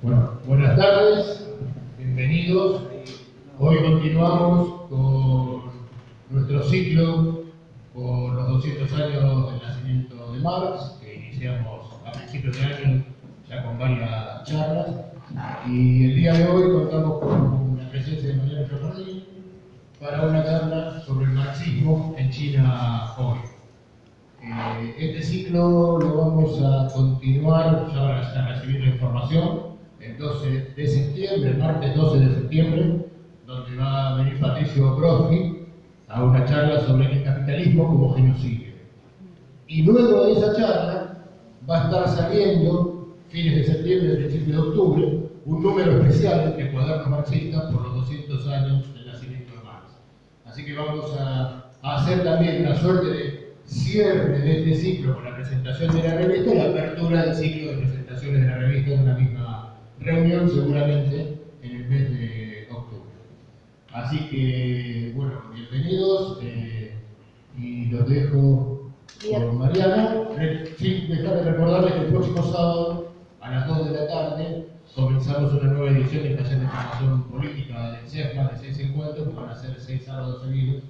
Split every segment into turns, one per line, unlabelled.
Bueno, buenas tardes, bienvenidos. Hoy continuamos con nuestro ciclo por los 200 años del nacimiento de Marx, que iniciamos a principios de año ya con varias charlas. Y el día de hoy contamos con la presencia de Mariano Jordani para una charla sobre el marxismo en China hoy. Este ciclo lo vamos a continuar, ya van a recibir la información, el 12 de septiembre, el martes 12 de septiembre, donde va a venir Patricio Brodsky a una charla sobre el capitalismo como genocidio. Y luego de esa charla va a estar saliendo, fines de septiembre, principios de octubre, un número especial de Cuadernos Marxistas por los 200 años del nacimiento de Marx. Así que vamos a hacer también una suerte de cierre de este ciclo con la presentación de la revista y la apertura del ciclo de presentaciones de la revista en una misma reunión, seguramente en el mes de octubre. Así que, bueno, bienvenidos y los dejo con Mariana. Sí, dejarme recordarles que el próximo sábado a las 2 de la tarde comenzamos una nueva edición del taller de formación política del CEFMA de 6 encuentros, que van a ser 6 sábados seguidos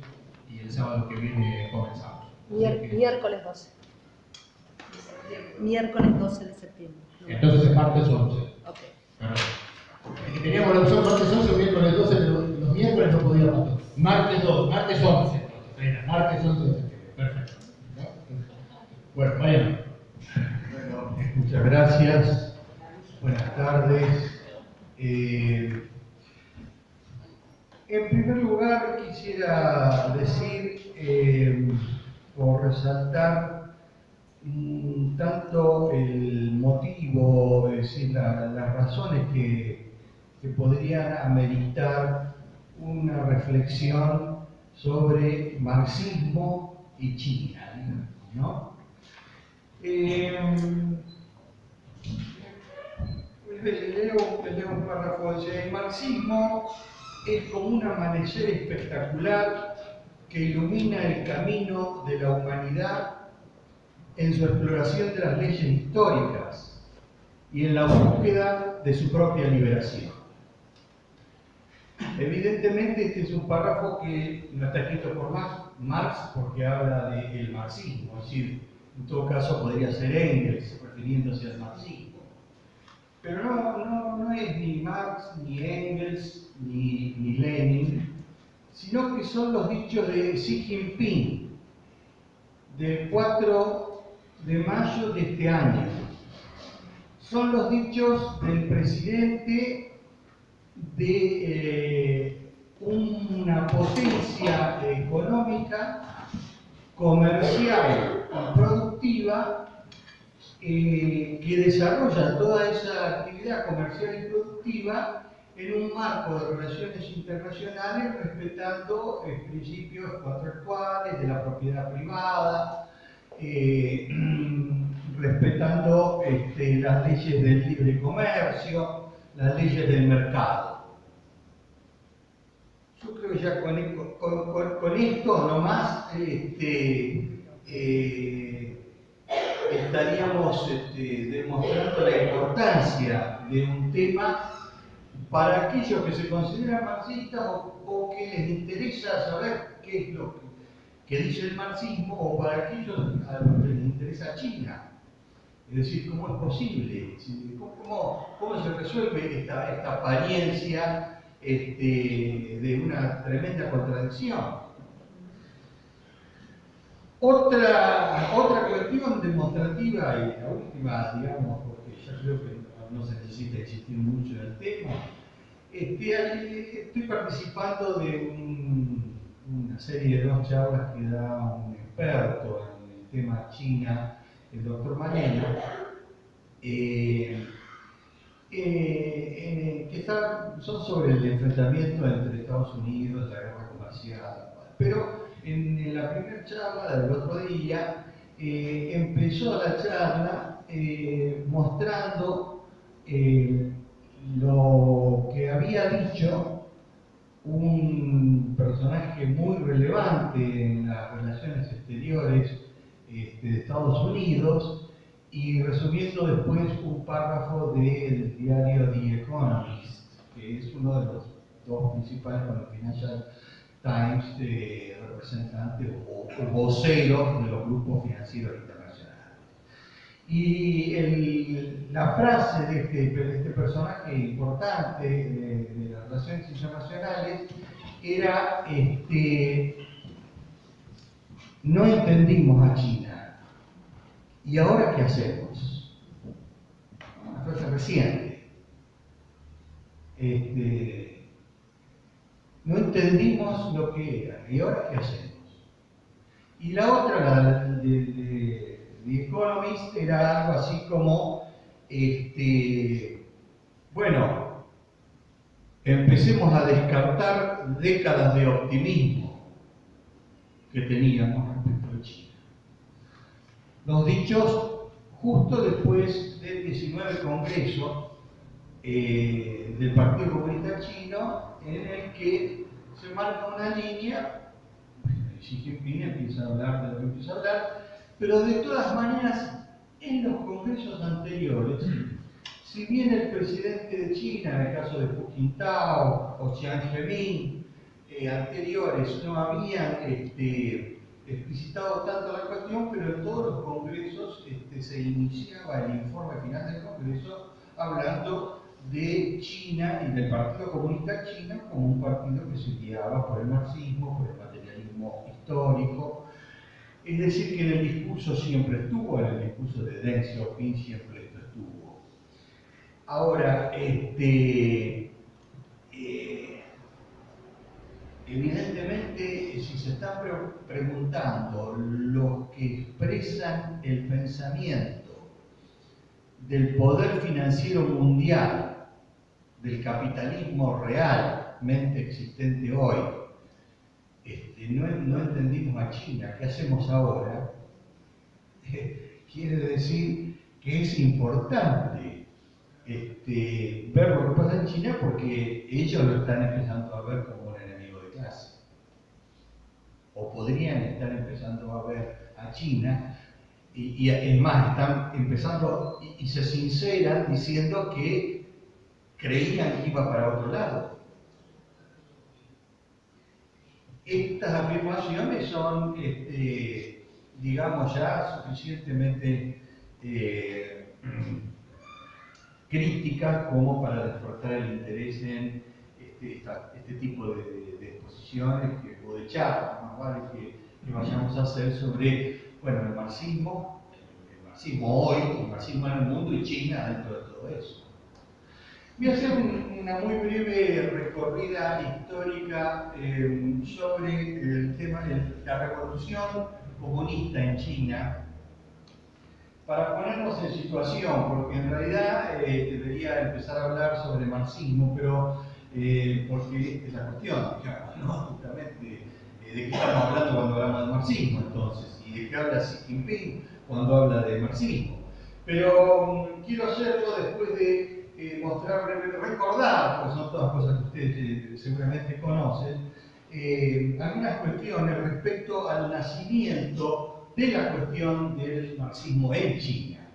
y el sábado que viene comenzamos.
Miércoles 12. Miércoles 12 de septiembre.
Entonces es martes 11.
Ok.
Es que teníamos la opción martes 11 o miércoles 12, pero los miércoles no podíamos. Martes 2, martes 11. Entonces, martes 11 de septiembre. Perfecto. Bueno, vayan.
Bueno, muchas gracias. Buenas tardes. En primer lugar, quisiera decir o resaltar tanto el motivo, es decir, las razones que podrían ameritar una reflexión sobre marxismo y China, ¿no? Leo un párrafo, dice: el marxismo es como un amanecer espectacular que ilumina el camino de la humanidad en su exploración de las leyes históricas y en la búsqueda de su propia liberación. Evidentemente este es un párrafo que no está escrito por Marx porque habla del marxismo, es decir, en todo caso podría ser Engels refiriéndose al marxismo. Pero no es ni Marx, ni Engels, ni Lenin, sino que son los dichos de Xi Jinping del 4 de mayo de este año. Son los dichos del presidente de una potencia económica, comercial y productiva que desarrolla toda esa actividad comercial y productiva en un marco de relaciones internacionales respetando principios contractuales de la propiedad privada, respetando las leyes del libre comercio, las leyes del mercado. Yo creo que ya con esto nomás estaríamos demostrando la importancia de un tema para aquellos que se consideran marxistas o que les interesa saber qué es lo que dice el marxismo, o para aquellos a los que les interesa China. Es decir, ¿cómo es posible? ¿Cómo se resuelve esta apariencia de una tremenda contradicción? Otra cuestión demostrativa, y la última, digamos, porque ya creo que no se necesita existir mucho en el tema, estoy participando de una serie de 2 charlas que da un experto en el tema China, el doctor Maneno, que son sobre el enfrentamiento entre Estados Unidos, la guerra comercial, pero en la primera charla del otro día empezó la charla mostrando lo que había dicho un personaje muy relevante en las relaciones exteriores de Estados Unidos, y resumiendo después un párrafo del diario The que es uno de los dos principales con el Financial Times representantes o voceros de los grupos financieros internacionales. Y la frase de este personaje importante de las relaciones internacionales era no entendimos a China, ¿y ahora qué hacemos? Una frase reciente. No entendimos lo que era, ¿y ahora qué hacemos? Y la otra, la de The Economist, era algo así como, bueno, empecemos a descartar décadas de optimismo que teníamos respecto a China. Los dichos justo después del 19 Congreso del Partido Comunista Chino, en el que se marca una línea. Xi Jinping empieza a hablar de lo que empieza a hablar, pero de todas maneras, en los congresos anteriores, si bien el presidente de China, en el caso de Hu Jintao o Jiang Zemin, anteriores no habían explicitado tanto la cuestión, pero en todos los congresos se iniciaba el informe final del Congreso hablando de China y del Partido Comunista Chino como un partido que se guiaba por el marxismo, por el materialismo histórico. Es decir, que en el discurso siempre estuvo, en el discurso de Deng Xiaoping siempre esto estuvo. Ahora, evidentemente, si se están preguntando los que expresan el pensamiento del poder financiero mundial, del capitalismo realmente existente hoy, no entendimos a China, ¿qué hacemos ahora? Quiere decir que es importante ver lo que pasa en China porque ellos lo están empezando a ver como un enemigo de clase. O podrían estar empezando a ver a China, y es más, están empezando y se sinceran diciendo que creían que iba para otro lado. Estas afirmaciones son, digamos, ya suficientemente críticas como para despertar el interés en este tipo de exposiciones o de charlas, más vale que vayamos a hacer sobre, bueno, el marxismo hoy, el marxismo en el mundo y China dentro de todo eso. Voy a hacer una muy breve recorrida histórica sobre el tema de la revolución comunista en China, para ponernos en situación, porque en realidad debería empezar a hablar sobre marxismo, pero porque esta es la cuestión, digamos, ¿no? Justamente, ¿de qué estamos hablando cuando hablamos de marxismo entonces? ¿Y de qué habla Xi Jinping cuando habla de marxismo? Pero quiero hacerlo después de mostrar, recordar, pues son todas cosas que ustedes seguramente conocen, algunas cuestiones respecto al nacimiento de la cuestión del marxismo en China.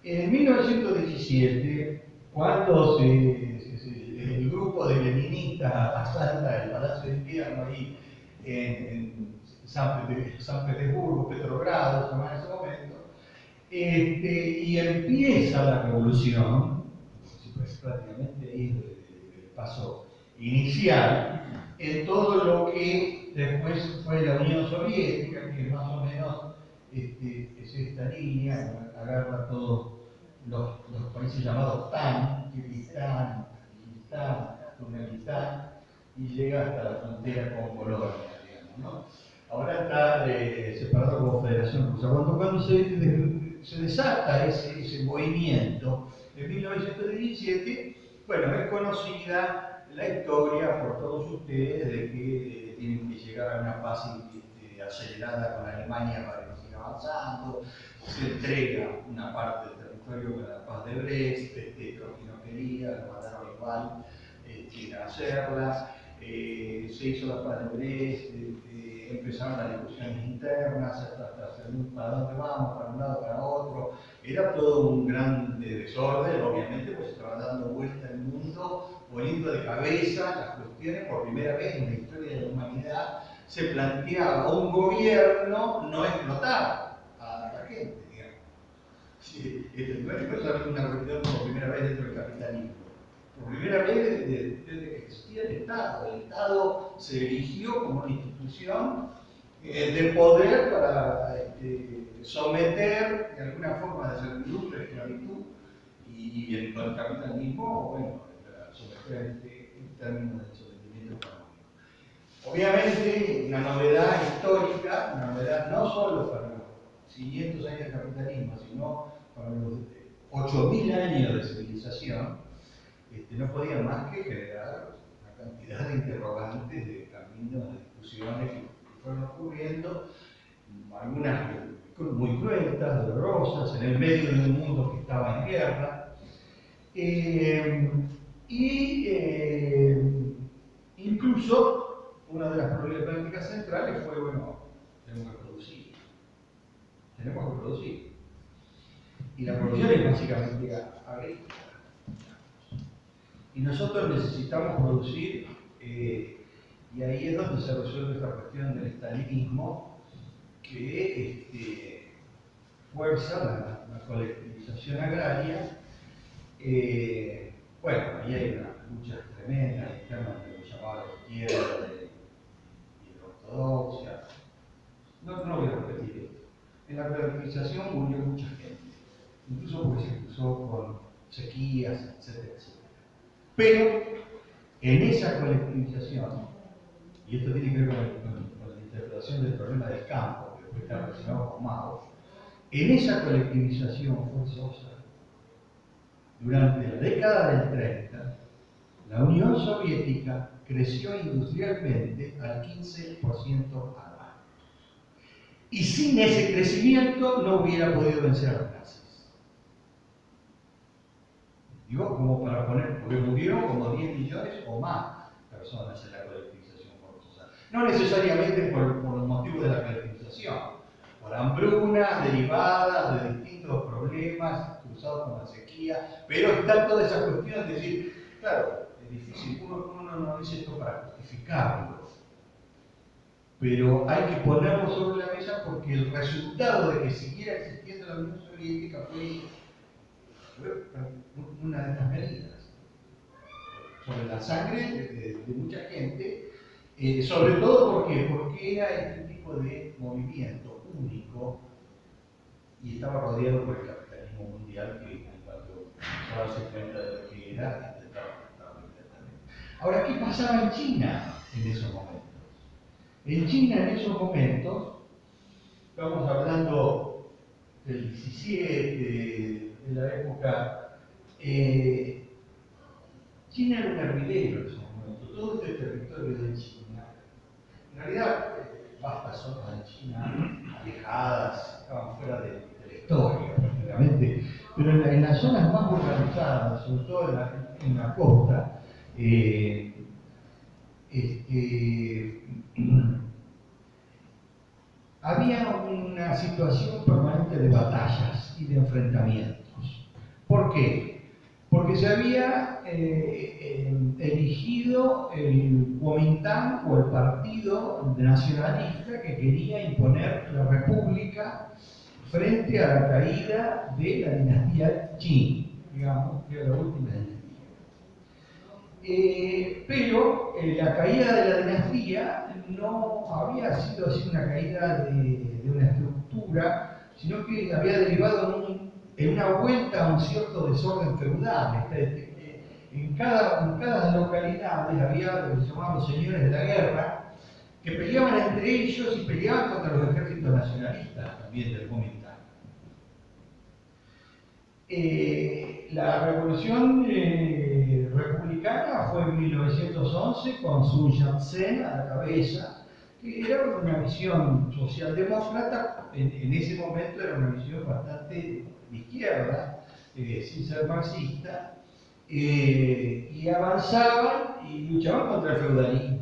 En 1917, cuando el grupo de leninistas asalta el Palacio de Invierno ahí en San Petersburgo, Petrogrado, se llama en ese momento, y empieza la revolución, pues prácticamente ahí es el paso inicial, en todo lo que después fue la Unión Soviética, que más o menos es esta línea, agarra todos los países llamados TAN, Kirguistán, Turkmenistán, y llega hasta la frontera con Polonia, digamos, ¿no? Ahora está separado como Federación Rusa. Cuando se desata ese movimiento en 1917, bueno, es conocida la historia por todos ustedes de que tienen que llegar a una paz acelerada con Alemania para que siga avanzando, se entrega una parte del territorio con la paz de Brest, Trotsky no quería, lo mandaron igual sin hacerla, se hizo la paz de Brest, empezaron las discusiones internas, hasta para dónde vamos, para un lado, para otro. Era todo un gran desorden, obviamente, pues se estaba dando vuelta el mundo momento, poniendo de cabeza las cuestiones por primera vez en la historia de la humanidad, se planteaba un gobierno no explotar a la gente, digamos. Sí, no es solamente una cuestión por primera vez dentro del capitalismo. Por primera vez desde que existía el Estado. El Estado se erigió como una institución de poder para someter de alguna forma de servidumbre, esclavitud, y el capitalismo, bueno, para someter en términos de sometimiento económico. Obviamente, una novedad histórica, una novedad no solo para los 500 años de capitalismo, sino para los 8.000 años de civilización, no podía más que generar una cantidad de interrogantes, de caminos, de discusiones que fueron ocurriendo, algunas muy cruentas, dolorosas, en el medio de un mundo que estaba en guerra. Incluso una de las problemáticas centrales fue, bueno, tenemos que producir. Y la producción es básicamente agrícola. Y nosotros necesitamos producir, y ahí es donde se resuelve esta cuestión del estalinismo, que fuerza la colectivización agraria. Bueno, ahí hay unas luchas tremendas internas de lo llamado de izquierda y de ortodoxia. No voy a repetir esto. En la colectivización murió mucha gente, incluso porque se cruzó con sequías, etcétera, etcétera. Pero en esa colectivización, y esto tiene que ver con la interpretación del problema del campo, que después está relacionado con Mao, en esa colectivización forzosa, durante la década del 30, la Unión Soviética creció industrialmente al 15% anual. Y sin ese crecimiento no hubiera podido vencer a los nazis. Digo, como para poner, porque murieron como 10 millones o más personas en la colectivización forzosa. No necesariamente por el motivo de la colectivización, por hambrunas derivadas de distintos problemas cruzados con la sequía, pero está toda esa cuestión de decir, claro, es difícil, uno no dice esto para justificarlo, pero hay que ponerlo sobre la mesa porque el resultado de que siguiera existiendo la Unión Soviética fue una de estas medidas sobre la sangre de mucha gente, sobre todo porque era este tipo de movimiento único y estaba rodeado por el capitalismo mundial que en cuanto empezó a darse cuenta de lo que era, intentaba matarlo inmediatamente. Ahora, ¿qué pasaba en China en esos momentos? En China en esos momentos, estamos hablando del 17, de la época, China era un hervidero en esos momentos. Todo este territorio de China, en realidad, vastas zonas de China alejadas, estaban fuera de la historia prácticamente, pero en las zonas más urbanizadas, sobre todo en la costa, había una situación permanente de batallas y de enfrentamientos. ¿Por qué? Porque se había elegido el Kuomintang o el partido nacionalista que quería imponer la república frente a la caída de la dinastía Qing, digamos, que era la última dinastía. Pero la caída de la dinastía no había sido así una caída de una estructura, sino que había derivado en una vuelta a un cierto desorden feudal. En cada localidad había lo que se llamaban los señores de la guerra, que peleaban entre ellos y peleaban contra los ejércitos nacionalistas también del Kuomintang. La revolución republicana fue en 1911 con Sun Yat-sen a la cabeza, que era una visión socialdemócrata, en ese momento era una visión bastante de izquierda, sin ser marxista, y avanzaban y luchaban contra el feudalismo.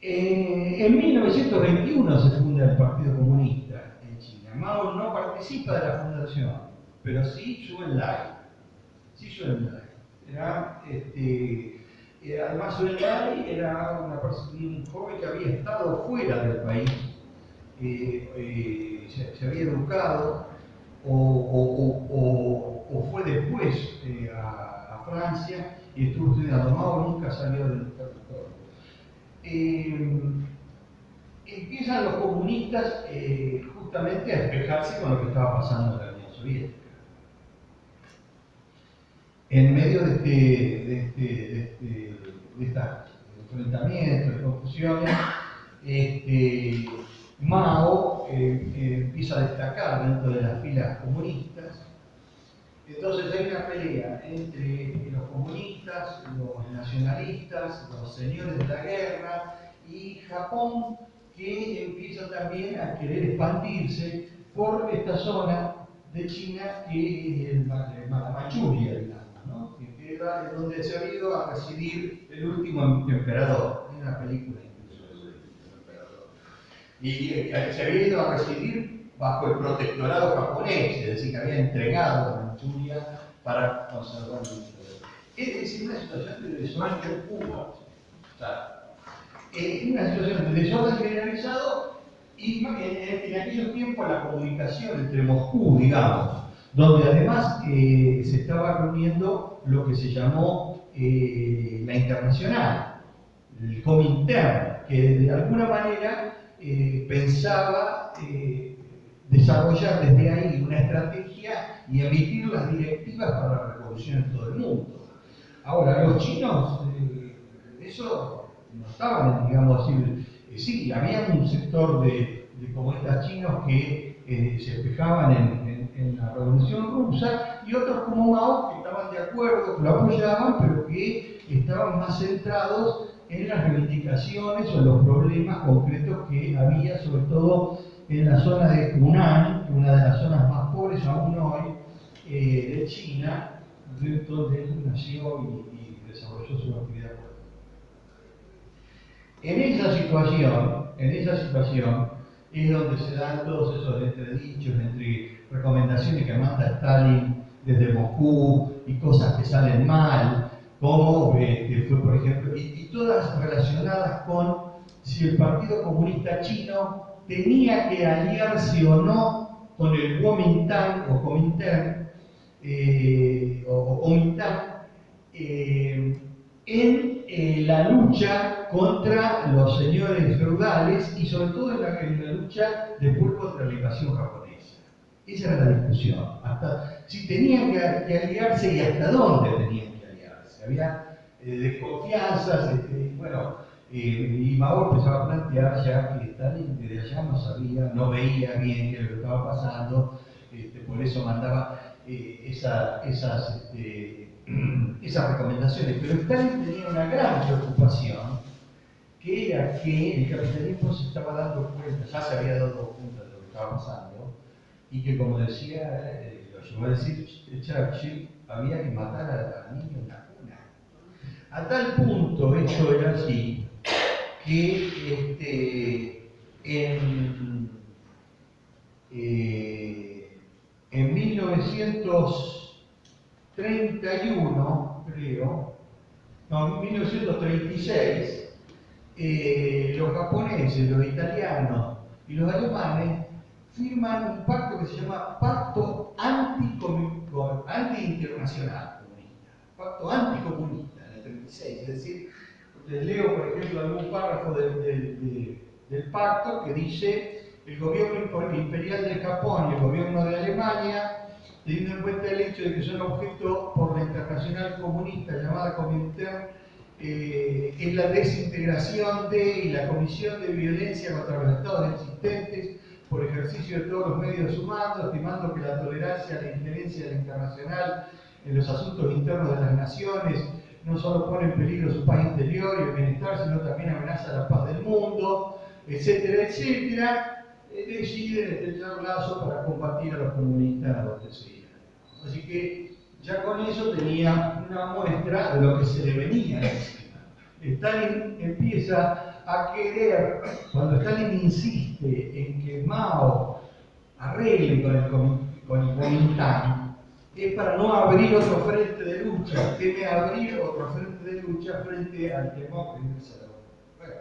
En 1921 se funda el Partido Comunista en China. Mao no participa de la fundación, pero sí Zhou Enlai. Además, Soleimani era un joven que había estado fuera del país, se había educado o fue después a Francia y estuvo estudiando. Mao nunca salió del territorio. Empiezan los comunistas justamente a despejarse con lo que estaba pasando en la Unión Soviética. En medio de estos enfrentamientos, de confusiones, Mao empieza a destacar dentro de las filas comunistas. Entonces hay una pelea entre los comunistas, los nacionalistas, los señores de la guerra y Japón, que empieza también a querer expandirse por esta zona de China que es la Manchuria, digamos, ¿no? Que era donde se había ido a residir el último emperador. Hay una película incluso del emperador. Y se había ido a residir bajo el protectorado japonés, es decir, que había entregado a Manchuria para conservar el imperio. Es decir, una situación de desorden puro. O sea, una situación de desorden generalizado y en aquellos tiempos la comunicación entre Moscú, digamos, donde además se estaba reuniendo lo que se llamó la Internacional, el Comintern, que de alguna manera pensaba desarrollar desde ahí una estrategia y emitir las directivas para la revolución en todo el mundo. Ahora, los chinos, eso no estaban, digamos, sí, había un sector de comunistas chinos que se espejaban en la revolución rusa y otros como Mao que estaban de acuerdo, que lo apoyaban, pero que estaban más centrados en las reivindicaciones o en los problemas concretos que había, sobre todo en la zona de Hunan, una de las zonas más pobres aún hoy de China, donde él nació y desarrolló su actividad política. En esa situación es donde se dan todos esos entredichos entre recomendaciones que manda Stalin desde Moscú y cosas que salen mal, como fue, por ejemplo, y todas relacionadas con si el Partido Comunista Chino tenía que aliarse o no con el Kuomintang o Comintern en la lucha contra los señores feudales y sobre todo en la lucha después contra la invasión japonesa. Esa era la discusión. Hasta si tenían que aliarse y hasta dónde tenían que aliarse. Había desconfianzas, y Mao empezaba a plantear ya que Stalin desde allá no sabía, no veía bien qué es lo que estaba pasando, por eso mandaba esas recomendaciones. Pero Stalin tenía una gran preocupación, que era que el capitalismo se estaba dando cuenta, ya se había dado cuenta de lo que estaba pasando, y que, como decía, lo llegó a decir Churchill, había que matar a niños en la cuna. A tal punto esto era así, que en 1931, creo, no, en 1936, los japoneses, los italianos y los alemanes firman un pacto que se llama Pacto Anti-Internacional Comunista, Pacto Anticomunista en el 36, es decir, les leo por ejemplo algún párrafo del pacto que dice: el gobierno imperial de Japón y el gobierno de Alemania, teniendo en cuenta el hecho de que son objeto por la internacional comunista llamada Comintern, es la desintegración y la comisión de violencia contra los estados existentes por ejercicio de todos los medios humanos, estimando que la tolerancia a la injerencia de la internacional en los asuntos internos de las naciones no solo pone en peligro su paz interior y el bienestar, sino también amenaza la paz del mundo, etcétera, etcétera, deciden estrechar lazos para combatir a los comunistas donde sea. Así que ya con eso tenía una muestra de lo que se le venía encima. Stalin empieza a querer, cuando Stalin insiste en que Mao arregle con el Kuomintang, es para no abrir otro frente de lucha, teme abrir otro frente de lucha frente al temor de ingresar. Bueno,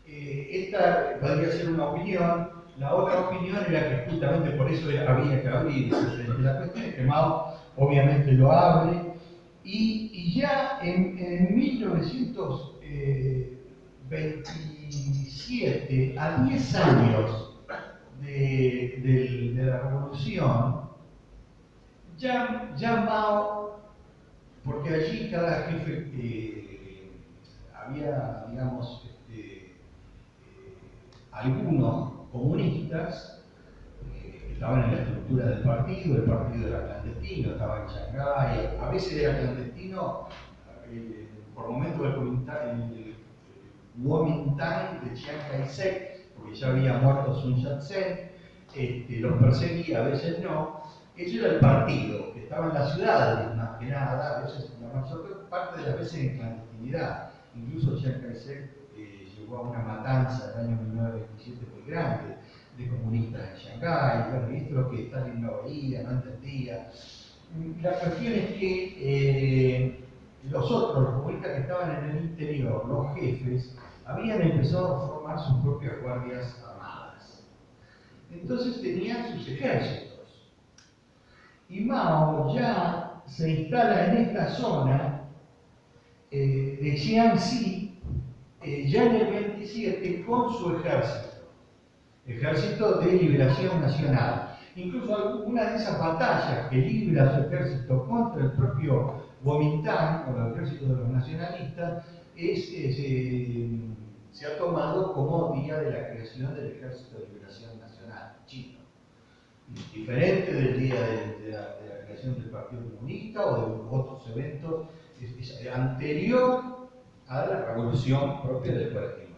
esta podría ser una opinión. La otra opinión era que justamente por eso había que abrir ese frente. La cuestión es que Mao obviamente lo abre y ya en 1927, a 10 años de la revolución, ya Mao, porque allí cada jefe había, digamos, algunos comunistas que estaban en la estructura del partido, el partido era clandestino, estaba en Shanghái, a veces era clandestino, por momentos el Kuomintang de Chiang Kai-shek, porque ya había muerto Sun Yat-sen, los perseguía, a veces no. Eso era el partido, que estaba en las ciudades más que nada, a veces, la mayor parte de las veces en clandestinidad. Incluso Chiang Kai-shek llegó a una matanza en el año 1927 muy grande de comunistas en Shanghái. Bueno, y esto es lo que Stalin no veía, no entendía. La cuestión es que los comunistas que estaban en el interior, los jefes, habían empezado a formar sus propias guardias armadas. Entonces tenían sus ejércitos. Y Mao ya se instala en esta zona de Jiangxi ya en el 27 con su ejército de liberación nacional. Incluso alguna de esas batallas que libra su ejército contra el propio Kuomintang, o el ejército de los nacionalistas, se ha tomado como día de la creación del Ejército de Liberación Nacional chino. Diferente del día de la creación del Partido Comunista o de otros eventos, es anterior a la revolución propia del 49.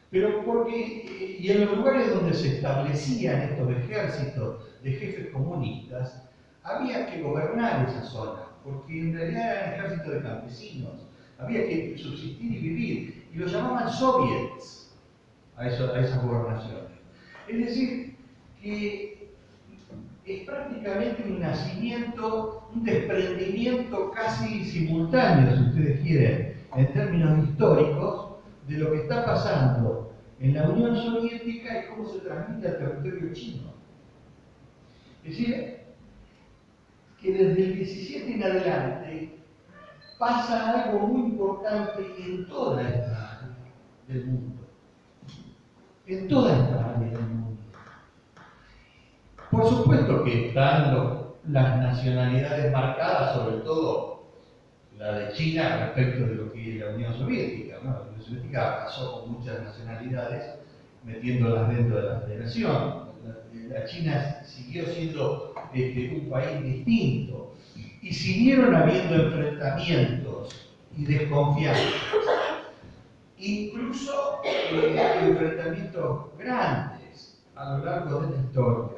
Pero porque, y en los lugares donde se establecían estos ejércitos de jefes comunistas, había que gobernar esa zona, porque en realidad eran ejércitos de campesinos, había que subsistir y vivir, y lo llamaban soviets a esas gobernaciones. Es decir, que es prácticamente un nacimiento, un desprendimiento casi simultáneo, si ustedes quieren, en términos históricos, de lo que está pasando en la Unión Soviética y cómo se transmite al territorio chino. Es decir, que desde el 17 en adelante pasa algo muy importante en toda esta área del mundo. En toda esta área del mundo. Por supuesto que están las nacionalidades marcadas, sobre todo la de China respecto de lo que es la Unión Soviética. ¿No? La Unión Soviética pasó con muchas nacionalidades metiéndolas dentro de la Federación. La China siguió siendo un país distinto y siguieron habiendo enfrentamientos y desconfianzas, incluso enfrentamientos grandes a lo largo de la historia,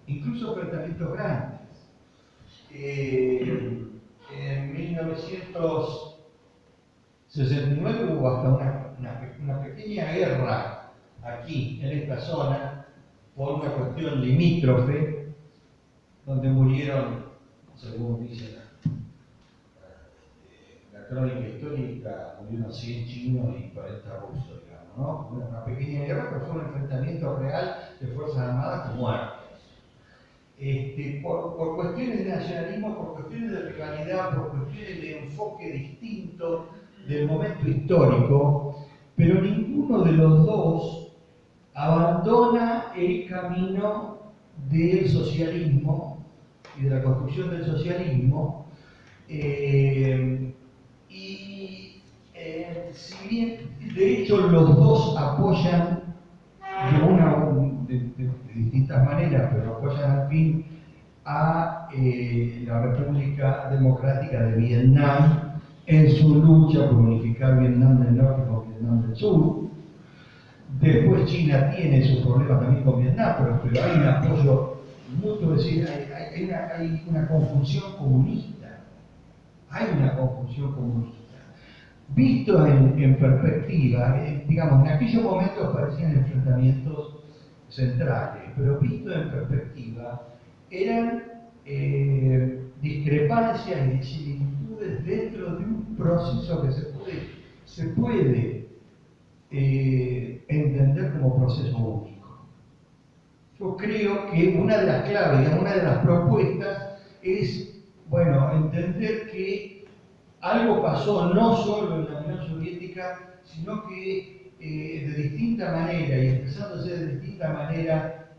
incluso enfrentamientos grandes. En 1969 hubo hasta una pequeña guerra aquí, en esta zona, por una cuestión limítrofe, donde murieron, según dice la crónica histórica, murieron 100 chinos y 40 rusos, digamos, ¿no? Una pequeña guerra, pero fue un enfrentamiento real de Fuerzas Armadas con muertos. Por cuestiones de nacionalismo, por cuestiones de rivalidad, por cuestiones de enfoque distinto del momento histórico, pero ninguno de los dos abandona el camino del socialismo y de la construcción del socialismo, si bien, de hecho, los dos apoyan de distintas maneras, pero apoyan al fin a la República Democrática de Vietnam en su lucha por unificar Vietnam del Norte con Vietnam del Sur. Después China tiene sus problemas también con Vietnam, pero hay un apoyo mutuo, es decir, hay una confusión comunista. Hay una confusión comunista. Visto en perspectiva, digamos, en aquellos momentos parecían enfrentamientos centrales, pero visto en perspectiva, eran discrepancias y similitudes dentro de un proceso que se puede entender como proceso único. Yo creo que una de las claves, una de las propuestas es, bueno, entender que algo pasó no solo en la Unión Soviética, sino que de distinta manera y expresándose de distinta manera,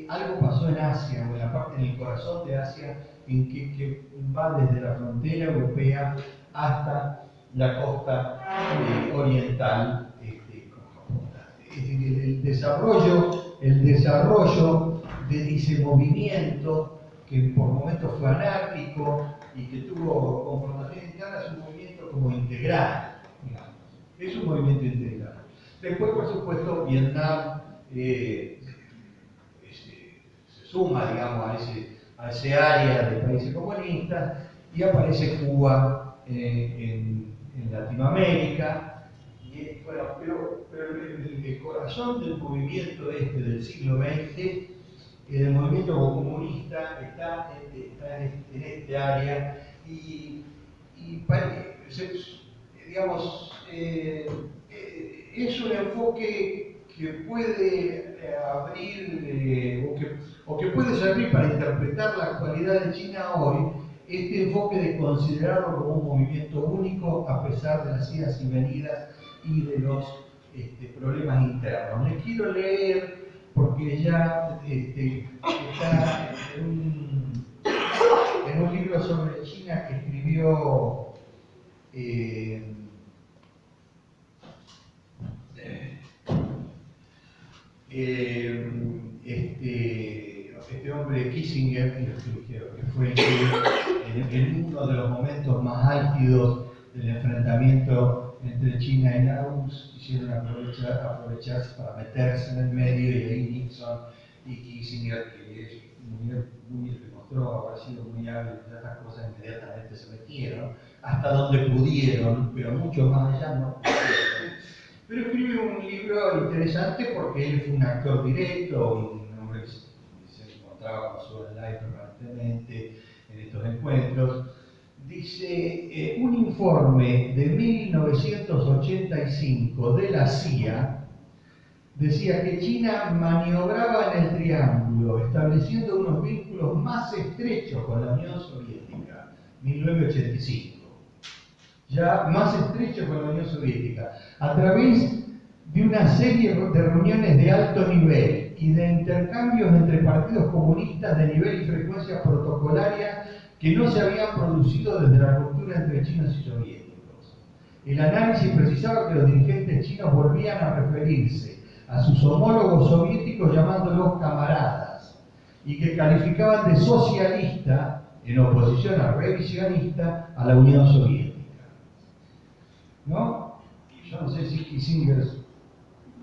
algo pasó en Asia, o en la parte, en el corazón de Asia, que va desde la frontera europea hasta la costa oriental. El desarrollo de ese movimiento que por momentos fue anárquico y que tuvo confrontación interna, es un movimiento como integral, digamos. Es un movimiento integral. Después, por supuesto, Vietnam se suma, digamos, a ese área de países comunistas, y aparece Cuba en Latinoamérica. Y, bueno, pero el corazón del movimiento del siglo XX, del movimiento comunista, está en este área, y digamos, es un enfoque que puede abrir o que puede servir para interpretar la actualidad de China hoy, este enfoque de considerarlo como un movimiento único a pesar de las idas y venidas y de los problemas internos. Les quiero leer, porque ya está en un libro sobre China que escribió este hombre Kissinger, que fue en uno de los momentos más álgidos del enfrentamiento entre China y la URSS, quisieron aprovecharse para meterse en el medio, y ahí Nixon y Kissinger, que demostró haber sido muy hábil en estas cosas, inmediatamente se metieron, hasta donde pudieron, pero mucho más allá no pudieron. Pero escribe un libro interesante porque él fue un actor directo, un hombre que se encontraba con su live permanentemente en estos encuentros. Dice, un informe de 1985 de la CIA decía que China maniobraba en el Triángulo, estableciendo unos vínculos más estrechos con la Unión Soviética, 1985. Ya más estrecho con la Unión Soviética, a través de una serie de reuniones de alto nivel y de intercambios entre partidos comunistas de nivel y frecuencia protocolaria que no se habían producido desde la ruptura entre chinos y soviéticos. El análisis precisaba que los dirigentes chinos volvían a referirse a sus homólogos soviéticos llamándolos camaradas, y que calificaban de socialista, en oposición a revisionista, a la Unión Soviética. ¿No? Yo no sé si Kissinger,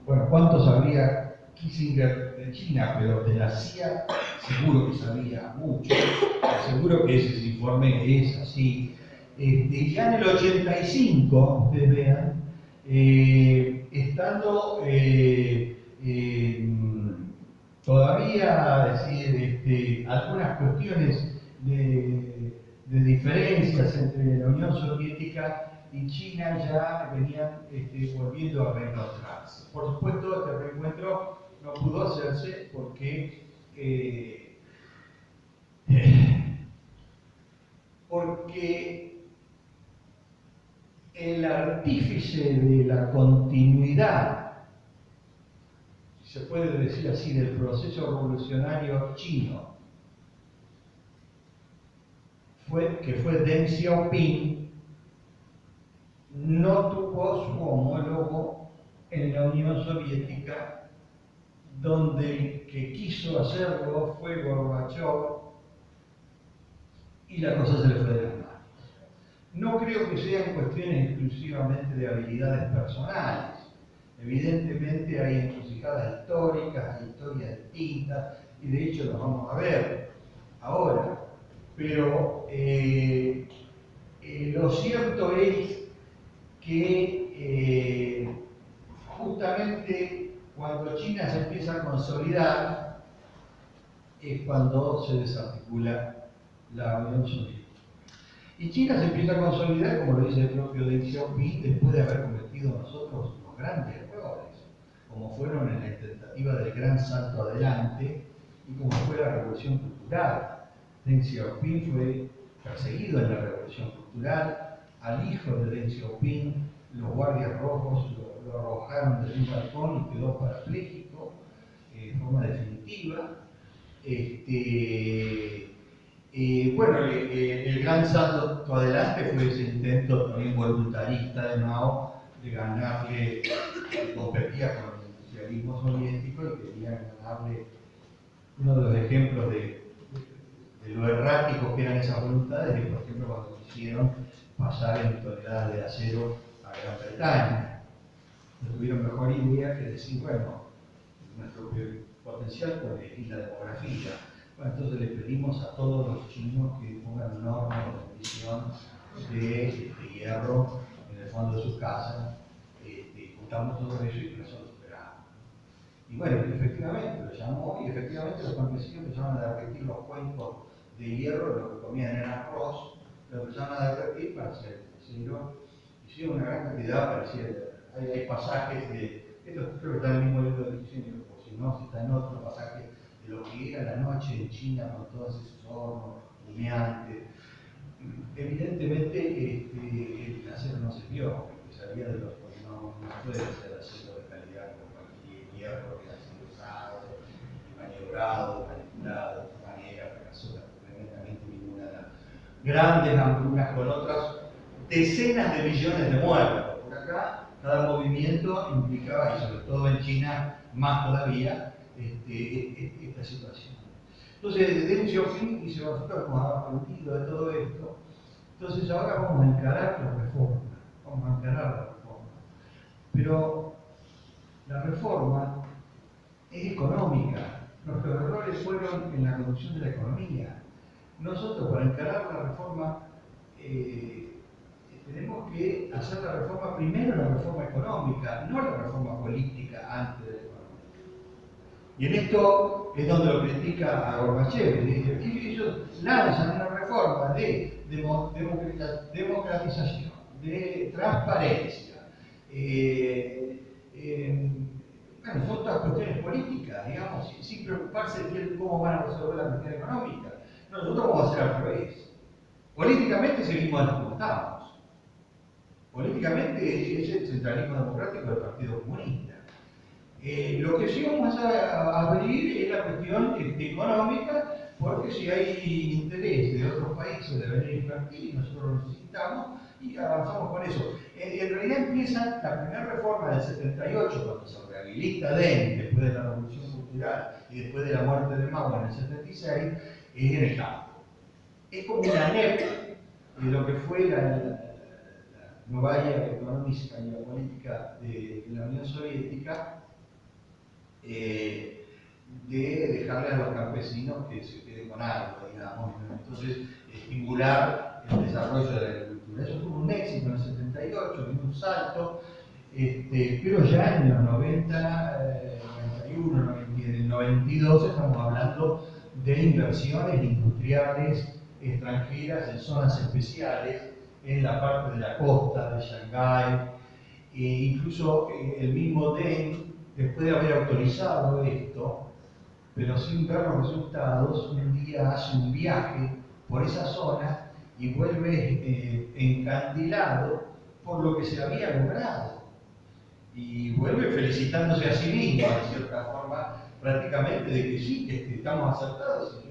bueno, cuánto sabría Kissinger de China, pero de la CIA seguro que sabía mucho, seguro que ese informe es así. Ya en el 85, ustedes vean, estando todavía, decir, algunas cuestiones de diferencias entre la Unión Soviética y China ya venían volviendo a reencontrarse. Por supuesto, este reencuentro no pudo hacerse porque el artífice de la continuidad, si se puede decir así, del proceso revolucionario chino, que fue Deng Xiaoping, no tuvo su homólogo en la Unión Soviética, donde el que quiso hacerlo fue Gorbachov, y la cosa se le fue de las manos. No creo que sean cuestiones exclusivamente de habilidades personales. Evidentemente hay encrucijadas históricas, hay historias distintas, y de hecho las vamos a ver ahora. Pero lo cierto es que justamente cuando China se empieza a consolidar es cuando se desarticula la Unión Soviética. Y China se empieza a consolidar, como lo dice el propio Deng Xiaoping, después de haber cometido nosotros unos grandes errores, como fueron en la tentativa del gran salto adelante y como fue la revolución cultural. Deng Xiaoping fue perseguido en la revolución cultural, al hijo de Deng Xiaoping los guardias rojos lo arrojaron desde un balcón y quedó parapléjico de forma definitiva. Bueno, el gran salto adelante fue ese intento también voluntarista de Mao de ganarle, competía con el socialismo soviético y quería ganarle. Uno de los ejemplos de lo erráticos que eran esas voluntades es, por ejemplo, cuando quisieron pasar en toneladas de acero a Gran Bretaña. No tuvieron mejor idea que decir, bueno, nuestro potencial es la demografía. Bueno, entonces le pedimos a todos los chinos que pongan un horno de emisión de hierro en el fondo de sus casas, juntamos todo eso y con eso lo superamos. Y bueno, efectivamente lo llamó y efectivamente los campesinos empezaron a derretir los cuencos de hierro, lo que comían era arroz, lo empezaron a derretir para hacer acero. Hicieron una gran cantidad, parecía, hay pasajes de, esto creo que está en el mismo libro de diseño, o si no, si está en otro pasaje, de lo que era la noche en China con todos esos hornos humeantes. Evidentemente el acero no se vio, porque salía de los no puede ser acero de calidad como cualquier hierro que ha sido usado, maniobrado, manipulado de esta manera, fracasó tremendamente ninguna de las grandes hambrunas con otras decenas de millones de muertos. Por acá, cada movimiento implicaba, y sobre todo en China, más todavía, esta situación. Entonces, Deng Xiaoping dice, nosotros hemos aprendido de todo esto, entonces ahora vamos a encarar la reforma, vamos a encarar la reforma. Pero la reforma es económica, nuestros errores fueron en la conducción de la economía. Nosotros, para encarar la reforma, tenemos que hacer la reforma, primero la reforma económica, no la reforma política antes de la economía. Y en esto es donde lo critica a Gorbachev. Ellos lanzan una reforma de democratización, de transparencia. Bueno, son todas cuestiones políticas, digamos, sin preocuparse de cómo van a resolver la cuestión económica. Nosotros vamos a hacer al revés. Políticamente seguimos en como estamos. Políticamente es el centralismo democrático del Partido Comunista. Lo que sí vamos a abrir es la cuestión económica, porque si hay interés de otros países de venir a invertir, nosotros lo necesitamos y avanzamos con eso. En realidad empieza la primera reforma del 78, cuando se rehabilita Deng, después de la Revolución Cultural y después de la muerte de Mao en el 76, es en el campo. Es como una NEP de lo que fue la novaya económica y la política de la Unión Soviética, de dejarle a los campesinos que se queden con algo, digamos, ¿no? Entonces estimular el desarrollo de la agricultura. Eso tuvo un éxito en el 78, vino un salto, pero ya en los 90, 91, y en el 92 estamos hablando de inversiones industriales extranjeras en zonas especiales, en la parte de la costa de Shanghái, incluso el mismo Deng, después de haber autorizado esto, pero sin ver los resultados, un día hace un viaje por esa zona y vuelve encandilado por lo que se había logrado. Y vuelve felicitándose a sí mismo, de cierta forma, prácticamente de que sí, que estamos acertados.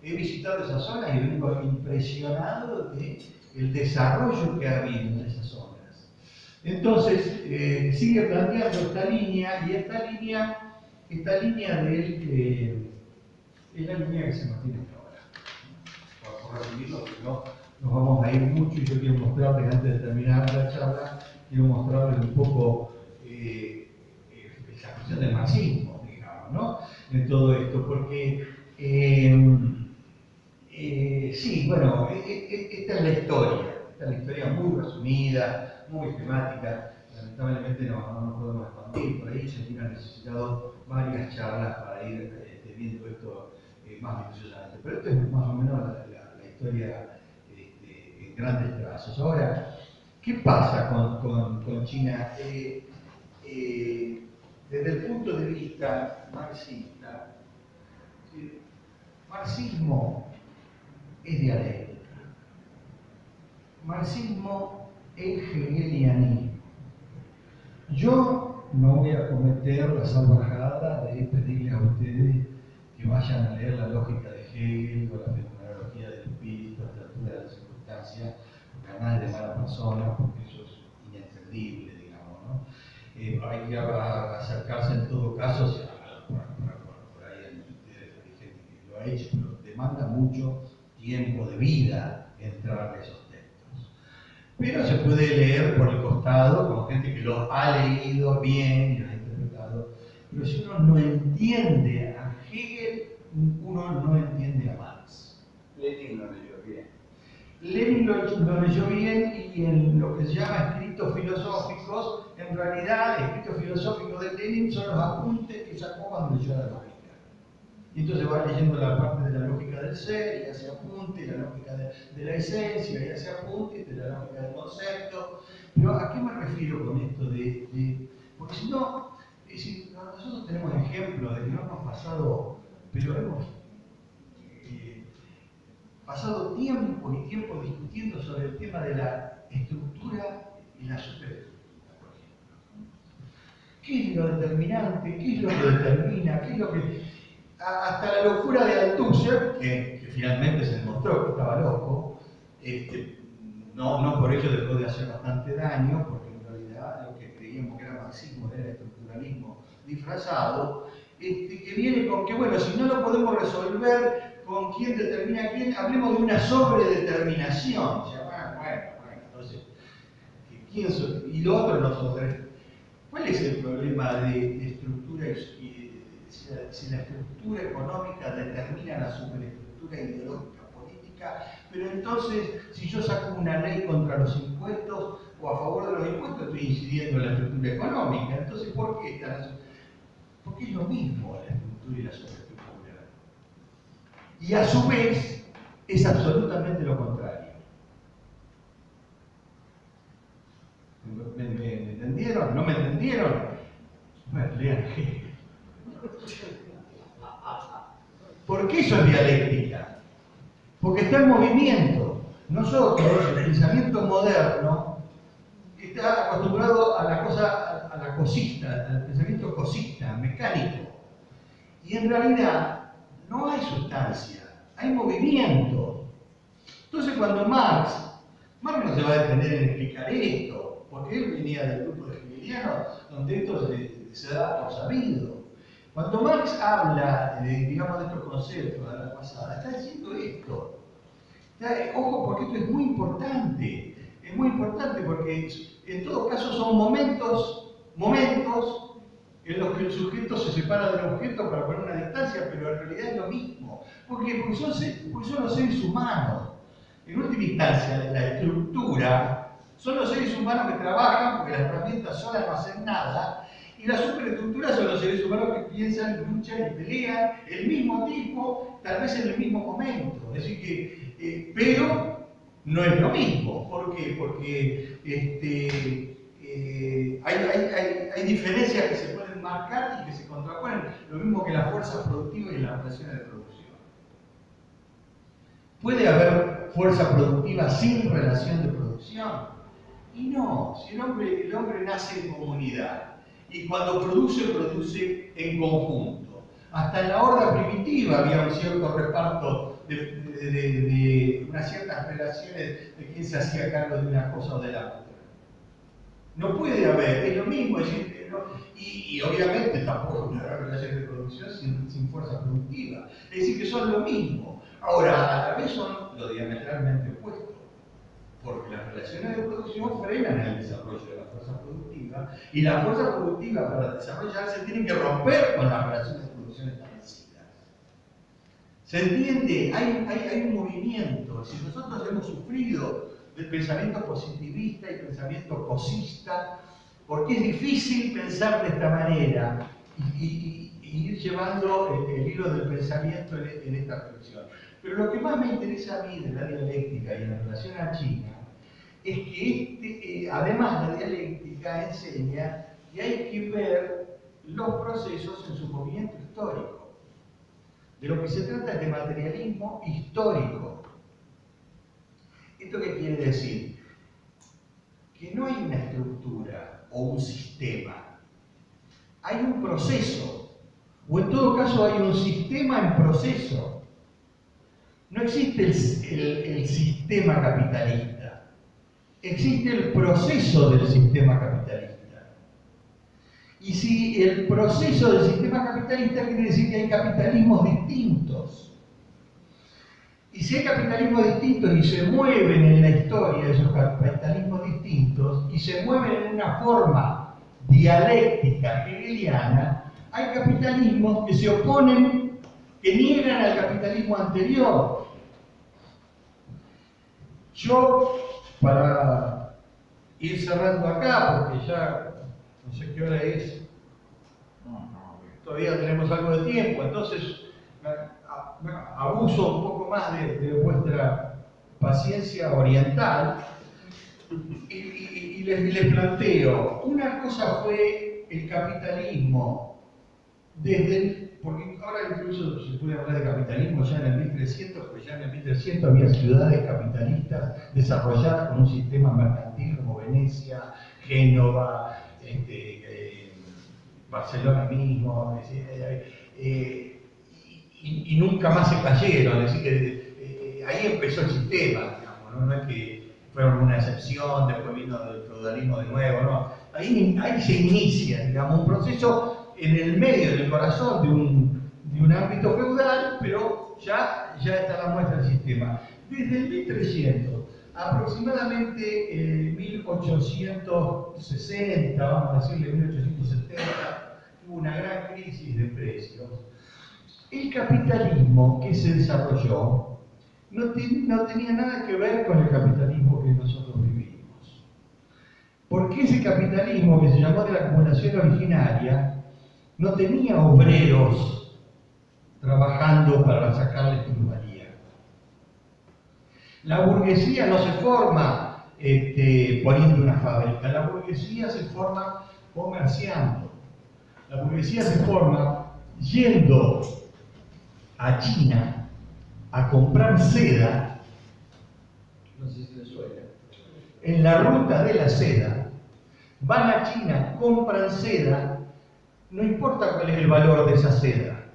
He visitado esas zonas y vengo impresionado del desarrollo que ha habido en esas zonas. Entonces, sigue planteando esta línea, y esta línea de él es la línea que se mantiene hasta ahora. Por resumirlo, porque no nos vamos a ir mucho, y yo quiero mostrarles, antes de terminar la charla, quiero mostrarles un poco la cuestión del marxismo, digamos, ¿no? En todo esto, porque sí, bueno, esta es la historia muy resumida, muy esquemática. Lamentablemente no podemos expandir por ahí, se hubiera necesitado varias charlas para ir viendo esto más minuciosamente. Pero esto es más o menos la historia grandes trazos. Ahora, ¿qué pasa con China? Desde el punto de vista marxista, marxismo es dialéctica. Marxismo es hegelianismo. Yo no voy a cometer la salvajada de pedirle a ustedes que vayan a leer la lógica de Hegel o la fenomenología del espíritu a la altura de la circunstancia, porque además es de mala persona, porque eso es inentendible, digamos, ¿no? Hay que acercarse en todo caso, por ahí hay gente que lo ha hecho, pero demanda mucho tiempo de vida entrar a esos textos. Pero se puede leer por el costado, con gente que los ha leído bien y los ha interpretado. Pero si uno no entiende a Hegel, uno no entiende a Marx.
Lenin lo leyó bien.
Lenin lo leyó bien, y en lo que se llama escritos filosóficos, en realidad escritos filosóficos de Lenin son los apuntes que sacó cuando leyó la lógica. Y entonces va leyendo la parte de la lógica del ser, y hace apunte, la lógica de la esencia, y hace apunte de la lógica del concepto. Pero ¿a qué me refiero con esto porque si no, nosotros tenemos ejemplos de que no hemos pasado, pero hemos pasado tiempo y tiempo discutiendo sobre el tema de la estructura y la superestructura, por ejemplo. ¿Qué es lo determinante? ¿Qué es lo que determina? ¿Qué es lo que...? Hasta la locura de Althusser, que finalmente se demostró que estaba loco, no por ello dejó de hacer bastante daño, porque en realidad lo que creíamos que era marxismo era estructuralismo disfrazado, que viene con que, bueno, si no lo podemos resolver con quién determina quién, hablemos de una sobredeterminación. O sea, bueno, entonces, ¿quién soy? Y lo otro no sobre. ¿Cuál es el problema de estructura si la estructura económica determina la superestructura ideológica política? Pero entonces, si yo saco una ley contra los impuestos o a favor de los impuestos, estoy incidiendo en la estructura económica. Entonces, ¿por qué están? Porque es lo mismo la estructura y la superestructura. Y a su vez, es absolutamente lo contrario. ¿Me entendieron? ¿No me entendieron? Bueno, lean Hegel. ¿Por qué eso es dialéctica? Porque está en movimiento. Nosotros, el pensamiento moderno, está acostumbrado a la cosa, a la cosista, al pensamiento cosista, mecánico. Y en realidad no hay sustancia, hay movimiento. Entonces cuando Marx no se va a detener en explicar esto, porque él venía del grupo de hegelianos, donde esto se da por sabido. Cuando Marx habla de estos conceptos de la pasada, está diciendo esto. Ojo, porque esto es muy importante. Es muy importante porque en todo caso son momentos en los que el sujeto se separa del objeto para poner una distancia, pero en realidad es lo mismo. ¿Por qué? Porque son los seres humanos. En última instancia, la estructura son los seres humanos que trabajan porque las herramientas solas no hacen nada, y la superestructura son los seres humanos que piensan, luchan y pelean el mismo tiempo, tal vez en el mismo momento. Es decir que, pero no es lo mismo. ¿Por qué? Porque hay diferencias que se pueden marcar y que se contraponen, lo mismo que las fuerzas productivas y las relaciones de producción. ¿Puede haber fuerza productiva sin relación de producción? Y no, si el hombre nace en comunidad. Y cuando produce en conjunto. Hasta en la horda primitiva había un cierto reparto de unas ciertas relaciones de quién se hacía cargo de una cosa o de la otra. No puede haber, es lo mismo. Es decir, y obviamente tampoco puede haber relaciones de producción sin fuerza productiva. Es decir, que son lo mismo. Ahora, a la vez son lo diametralmente opuesto. Porque las relaciones de producción frenan el desarrollo de la fuerza productiva, y la fuerza productiva para desarrollarse tiene que romper con las relaciones de producción establecidas. ¿Se entiende? Hay un movimiento. Si nosotros hemos sufrido del pensamiento positivista y pensamiento cosista, porque es difícil pensar de esta manera y ir llevando el hilo del pensamiento en esta reflexión. Pero lo que más me interesa a mí de la dialéctica y en relación a China es que además la dialéctica enseña que hay que ver los procesos en su movimiento histórico. De lo que se trata es de materialismo histórico. ¿Esto qué quiere decir? Que no hay una estructura o un sistema, hay un proceso, o en todo caso hay un sistema en proceso. No existe el sistema capitalista, existe el proceso del sistema capitalista. Y si el proceso del sistema capitalista quiere decir que hay capitalismos distintos. Y si hay capitalismos distintos y se mueven en la historia esos capitalismos distintos y se mueven en una forma dialéctica hegeliana, hay capitalismos que se oponen, que niegan al capitalismo anterior. Yo, para ir cerrando acá, porque ya no sé qué hora es, todavía tenemos algo de tiempo, entonces abuso un poco más de vuestra paciencia oriental y les planteo, una cosa fue el capitalismo porque ahora incluso se puede hablar de capitalismo ya en el 1300, porque ya en el 1300 había ciudades capitalistas desarrolladas con un sistema mercantil como Venecia, Génova, Barcelona mismo, y nunca más se cayeron, es decir, que ahí empezó el sistema, digamos, no es que fueron una excepción, después vino el feudalismo de nuevo, no. Ahí se inicia, digamos, un proceso en el medio, en el corazón de un ámbito feudal, pero ya está la muestra del sistema. Desde el 1300, aproximadamente 1860, vamos a decirle 1870, hubo una gran crisis de precios. El capitalismo que se desarrolló no tenía nada que ver con el capitalismo que nosotros vivimos. Porque ese capitalismo que se llamó de la acumulación originaria no tenía obreros trabajando para sacarles plusvalía. La burguesía no se forma poniendo una fábrica, la burguesía se forma comerciando. La burguesía se forma yendo a China a comprar seda, no sé si les suena, en la ruta de la seda, van a China, compran seda, no importa cuál es el valor de esa seda,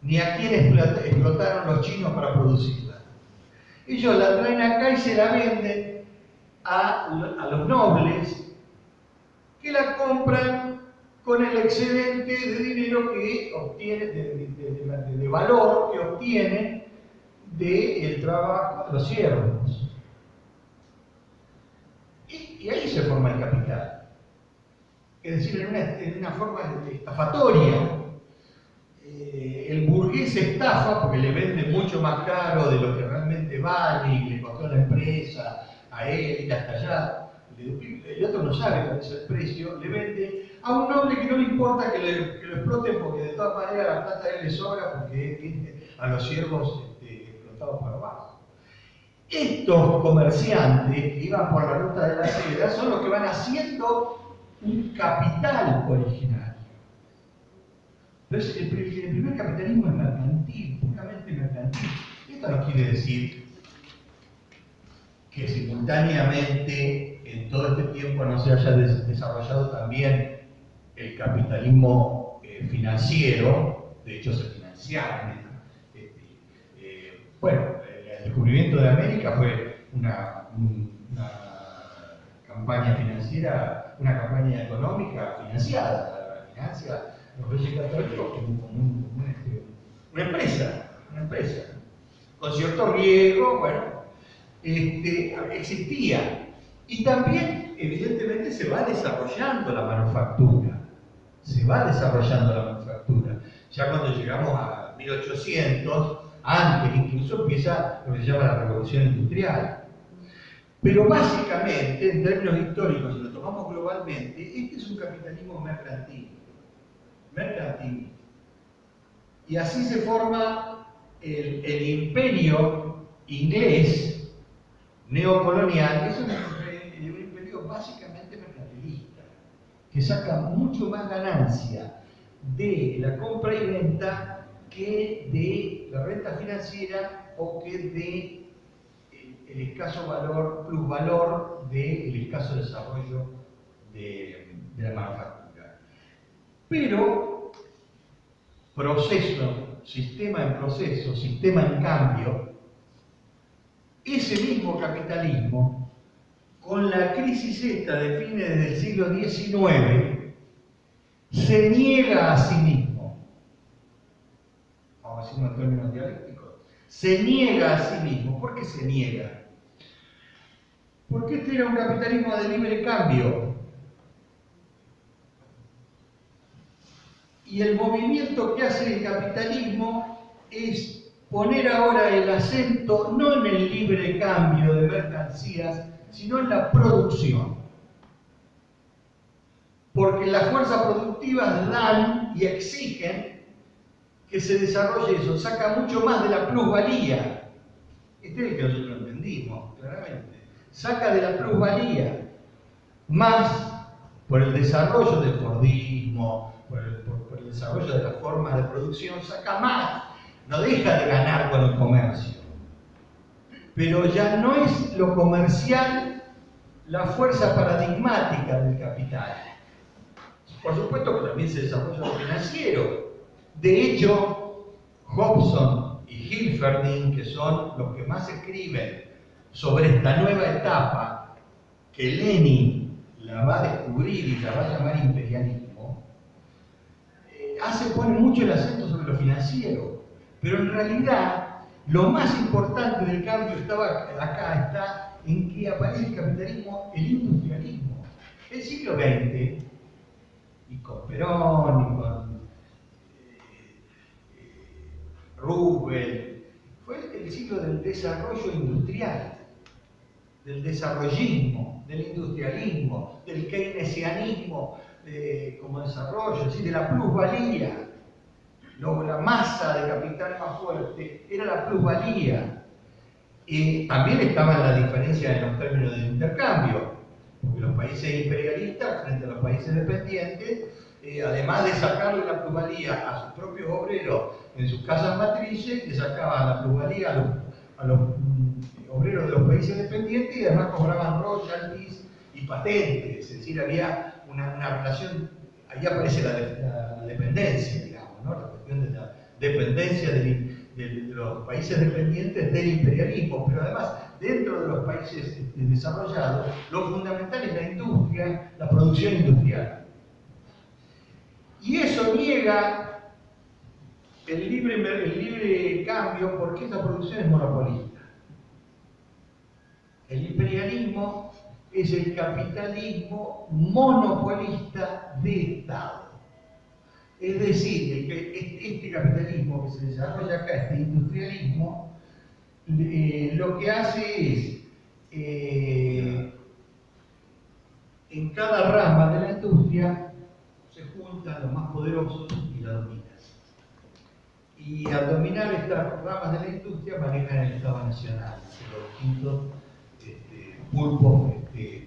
ni a quién explotaron los chinos para producirla. Ellos la traen acá y se la venden a los nobles, que la compran con el excedente de dinero que obtienen, de valor que obtienen del trabajo de los siervos. Y ahí se forma el capital. Es decir, en una forma estafatoria. El burgués estafa porque le vende mucho más caro de lo que realmente vale y le costó a la empresa, a él y hasta allá. El otro no sabe cuál es el precio, le vende a un noble que no le importa que lo exploten porque de todas maneras la plata a él le sobra porque tiene a los siervos explotados por abajo. Estos comerciantes que iban por la ruta de la seda son los que van haciendo un capital originario. Entonces el primer capitalismo es mercantil, puramente mercantil. Esto no quiere decir que simultáneamente en todo este tiempo no se haya desarrollado también el capitalismo financiero. De hecho se financiaron. El descubrimiento de América fue una campaña financiera, una campaña económica financiada. La financia los Reyes Católicos como una empresa, con cierto riesgo, existía. Y también, evidentemente, se va desarrollando la manufactura. Ya cuando llegamos a 1800, antes incluso empieza lo que se llama la Revolución Industrial. Pero básicamente, en términos históricos, si lo tomamos globalmente, este es un capitalismo mercantil. Y así se forma el imperio inglés neocolonial, que es un básicamente mercantilista, que saca mucho más ganancia de la compra y venta que de la renta financiera o que de el escaso valor, plusvalor del escaso desarrollo de la manufactura. Pero proceso, sistema en proceso, sistema en cambio, ese mismo capitalismo, con la crisis esta de fines del siglo XIX, se niega a sí mismo. Vamos a decirlo en términos dialécticos. Se niega a sí mismo. ¿Por qué se niega? Porque este era un capitalismo de libre cambio. Y el movimiento que hace el capitalismo es poner ahora el acento no en el libre cambio de mercancías, sino en la producción. Porque las fuerzas productivas dan y exigen que se desarrolle eso, saca mucho más de la plusvalía. Este es el que nosotros entendimos, claramente. Saca de la plusvalía, más por el desarrollo del fordismo, por el desarrollo de las formas de producción, saca más. No deja de ganar con el comercio. Pero ya no es lo comercial la fuerza paradigmática del capital. Por supuesto que también se desarrolla lo financiero. De hecho, Hobson y Hilferding, que son los que más escriben sobre esta nueva etapa que Lenin la va a descubrir y la va a llamar imperialismo, pone mucho el acento sobre lo financiero. Pero en realidad, lo más importante del cambio está en que aparece el capitalismo, el industrialismo. El siglo XX, y con Perón, y con Roosevelt, fue el siglo del desarrollo industrial, del desarrollismo, del industrialismo, del keynesianismo como desarrollo, es decir, de la plusvalía. Luego la masa de capital más fuerte era la plusvalía. Y también estaba la diferencia en los términos de intercambio, porque los países imperialistas frente a los países dependientes, además de sacarle la plusvalía a sus propios obreros en sus casas matrices, le sacaban la plusvalía a los obreros de los países dependientes y además cobraban royalties y patentes, es decir, había una relación, ahí aparece la dependencia, digamos, ¿no? La cuestión de la dependencia de los países dependientes del imperialismo, pero además dentro de los países desarrollados, lo fundamental es la industria, la producción industrial. Y eso niega el libre cambio porque esa producción es monopolista. El imperialismo es el capitalismo monopolista de Estado. Es decir, este capitalismo que se desarrolla acá, este industrialismo, lo que hace es, en cada rama de la industria, se juntan los más poderosos y la dominan. Y al dominar estas ramas de la industria manejan el Estado Nacional, los distintos pulpos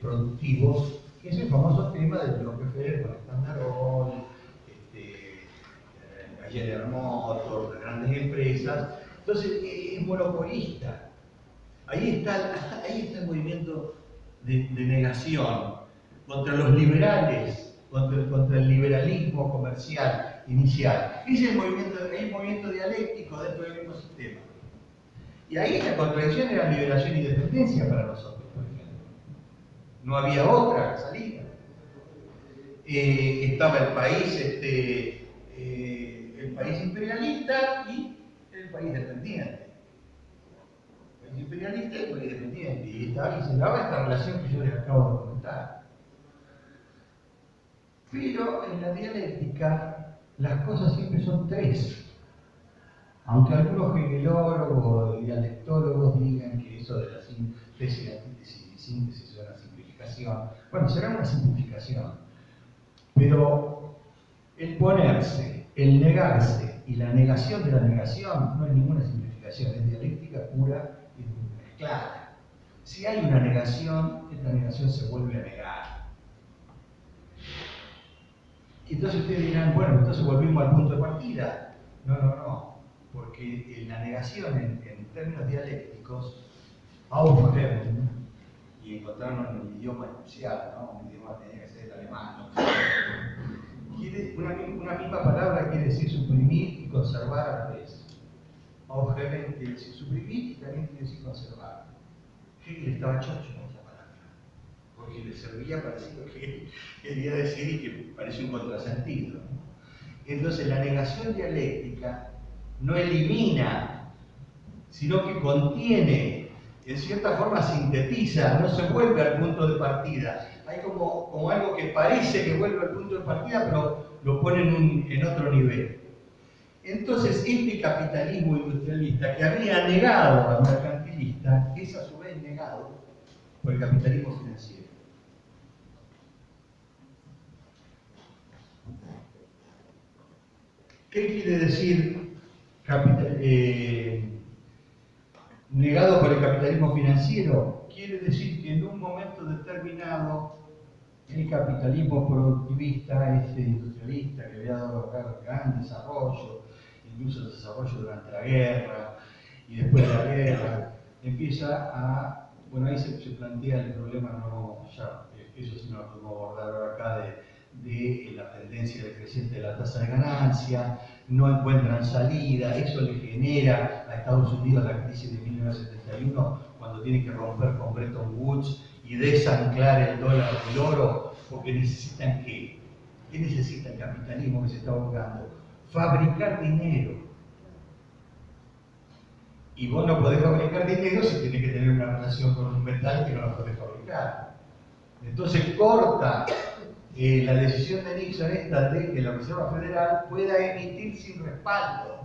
productivos, que es el famoso tema del Rockefeller con Standard Oil, General Motors, las grandes empresas. Entonces es monopolista. Ahí está el movimiento de negación contra los liberales, contra el liberalismo comercial inicial. Ese es el movimiento dialéctico dentro del mismo sistema. Y ahí la contradicción era liberación y dependencia para nosotros, por ejemplo. No había otra salida. Estaba el país imperialista y el país dependiente. El país imperialista y el país dependiente. Y se daba esta relación que yo les acabo de comentar. Pero en la dialéctica las cosas siempre son tres. Aunque algunos hegelólogos y dialectólogos digan que eso de la síntesis, antítesis y síntesis es una simplificación. Bueno, será una simplificación. Pero el ponerse, el negarse y la negación de la negación no es ninguna simplificación, es dialéctica pura y mezclada. Si hay una negación, esta negación se vuelve a negar. Y entonces ustedes dirán, bueno, entonces volvimos al punto de partida. No, porque en la negación, en términos dialécticos, aufheben, y encontrarnos en un idioma especial, ¿no? Un idioma que tenía que ser el alemán, ¿no? Una misma palabra quiere decir suprimir y conservar a la vez. Aufheben quiere decir suprimir y también quiere decir conservar. Hegel estaba chocho con esa palabra, porque le servía para decir lo que él quería decir y que parece un contrasentido. Entonces la negación dialéctica no elimina, sino que contiene, en cierta forma sintetiza, no se vuelve al punto de partida. Hay como algo que parece que vuelve al punto de partida, pero lo pone en otro nivel. Entonces, este capitalismo industrialista que había negado al mercantilista es a su vez negado por el capitalismo financiero. ¿Qué quiere decir negado por el capitalismo financiero? Quiere decir que en un momento determinado el capitalismo productivista, ese industrialista que había dado gran desarrollo, incluso el desarrollo durante la guerra y después de la guerra, empieza a, bueno, ahí se plantea el problema, no, ya, eso sí no lo podemos abordar ahora acá, de la tendencia decreciente de la tasa de ganancia, no encuentran salida, eso le genera a Estados Unidos la crisis de 1971, cuando tiene que romper con Bretton Woods y desanclar el dólar del oro, porque necesitan ¿qué? ¿Qué necesita el capitalismo que se está buscando? Fabricar dinero. Y vos no podés fabricar dinero si tenés que tener una relación con un metal que no lo podés fabricar. Entonces corta la decisión de Nixon esta de que la Reserva Federal pueda emitir sin respaldo.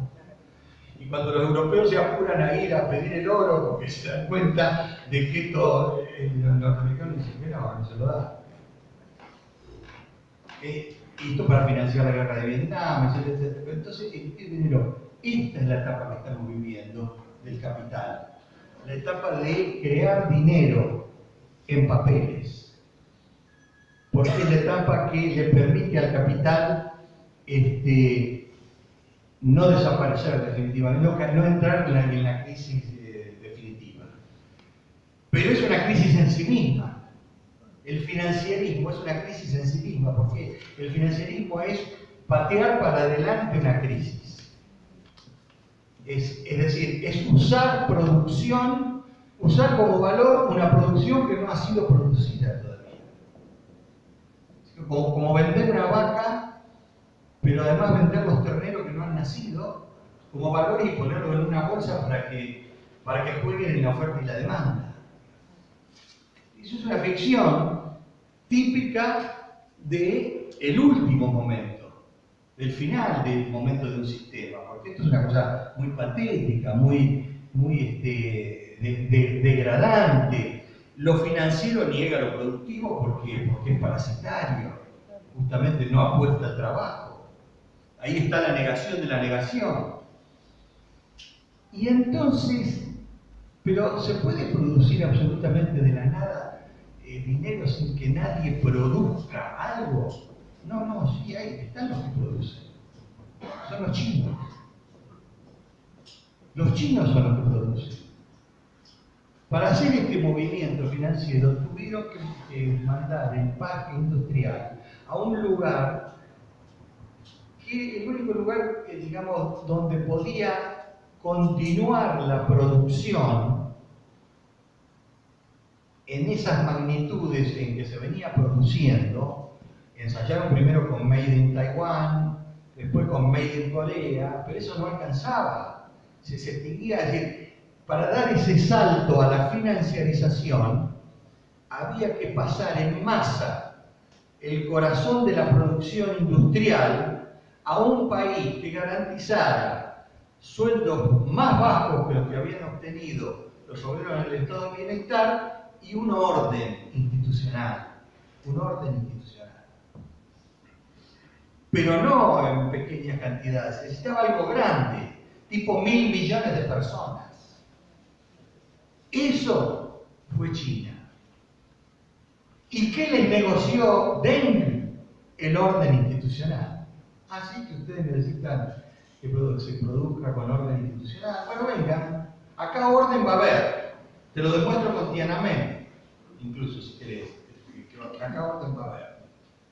Y cuando los europeos se apuran a ir a pedir el oro porque se dan cuenta de que esto, los norteamericanos dicen que no se lo da. Esto para financiar la guerra de Vietnam, etc. Entonces, el dinero, esta es la etapa que estamos viviendo del capital. La etapa de crear dinero en papeles. Porque es la etapa que le permite al capital no desaparecer definitivamente, no entrar en la crisis definitiva. Pero es una crisis en sí misma. El financiarismo es una crisis en sí misma, porque el financiarismo es patear para adelante una crisis. Es decir, es usar producción, usar como valor una producción que no ha sido producida todavía. Como vender una vaca, pero además vender los terneros que no han nacido como valor y ponerlo en una bolsa para que jueguen en la oferta y la demanda. Eso es una ficción típica del último momento, del final del momento de un sistema, porque esto es una cosa muy patética, muy degradante. Lo financiero niega lo productivo porque es parasitario, justamente no apuesta al trabajo. Ahí está la negación de la negación. Y entonces, pero ¿se puede producir absolutamente de la nada dinero sin que nadie produzca algo? No, sí están los que producen. Son los chinos. Los chinos son los que producen. Para hacer este movimiento financiero tuvieron que mandar el parque industrial a un lugar que el único lugar digamos, donde podía continuar la producción en esas magnitudes en que se venía produciendo. Ensayaron primero con Made in Taiwan, después con Made in Corea, pero eso no alcanzaba. Se extinguía, es decir, para dar ese salto a la financiarización, había que pasar en masa el corazón de la producción industrial a un país que garantizara sueldos más bajos que los que habían obtenido los obreros en el estado de bienestar y un orden institucional. Pero no en pequeñas cantidades, se necesitaba algo grande, tipo 1.000 millones de personas. Eso fue China. ¿Y qué les negoció Deng? El orden institucional. Así que ustedes necesitan que se produzca con orden institucional. Bueno, venga, acá orden va a haber. Te lo demuestro con Tiananmen, incluso si querés. Acá orden va a haber.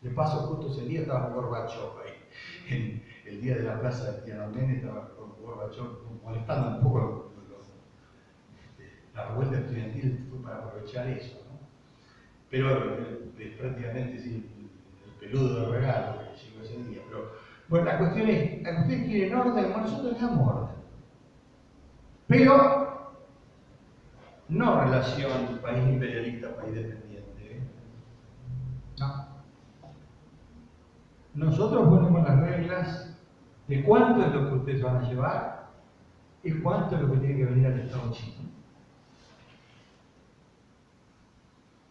De paso, justo ese día estaba Gorbachev ahí. En el día de la plaza de Tiananmen estaba Gorbachev molestando un poco la revuelta estudiantil, fue para aprovechar eso, ¿no? Pero prácticamente sí, el peludo de regalo que llegó ese día. Pero bueno, la cuestión es, ustedes quieren orden, bueno, nosotros les damos orden. Pero no relación país imperialista, país dependiente. ¿Eh? No. Nosotros ponemos las reglas de cuánto es lo que ustedes van a llevar y cuánto es lo que tiene que venir al Estado chino.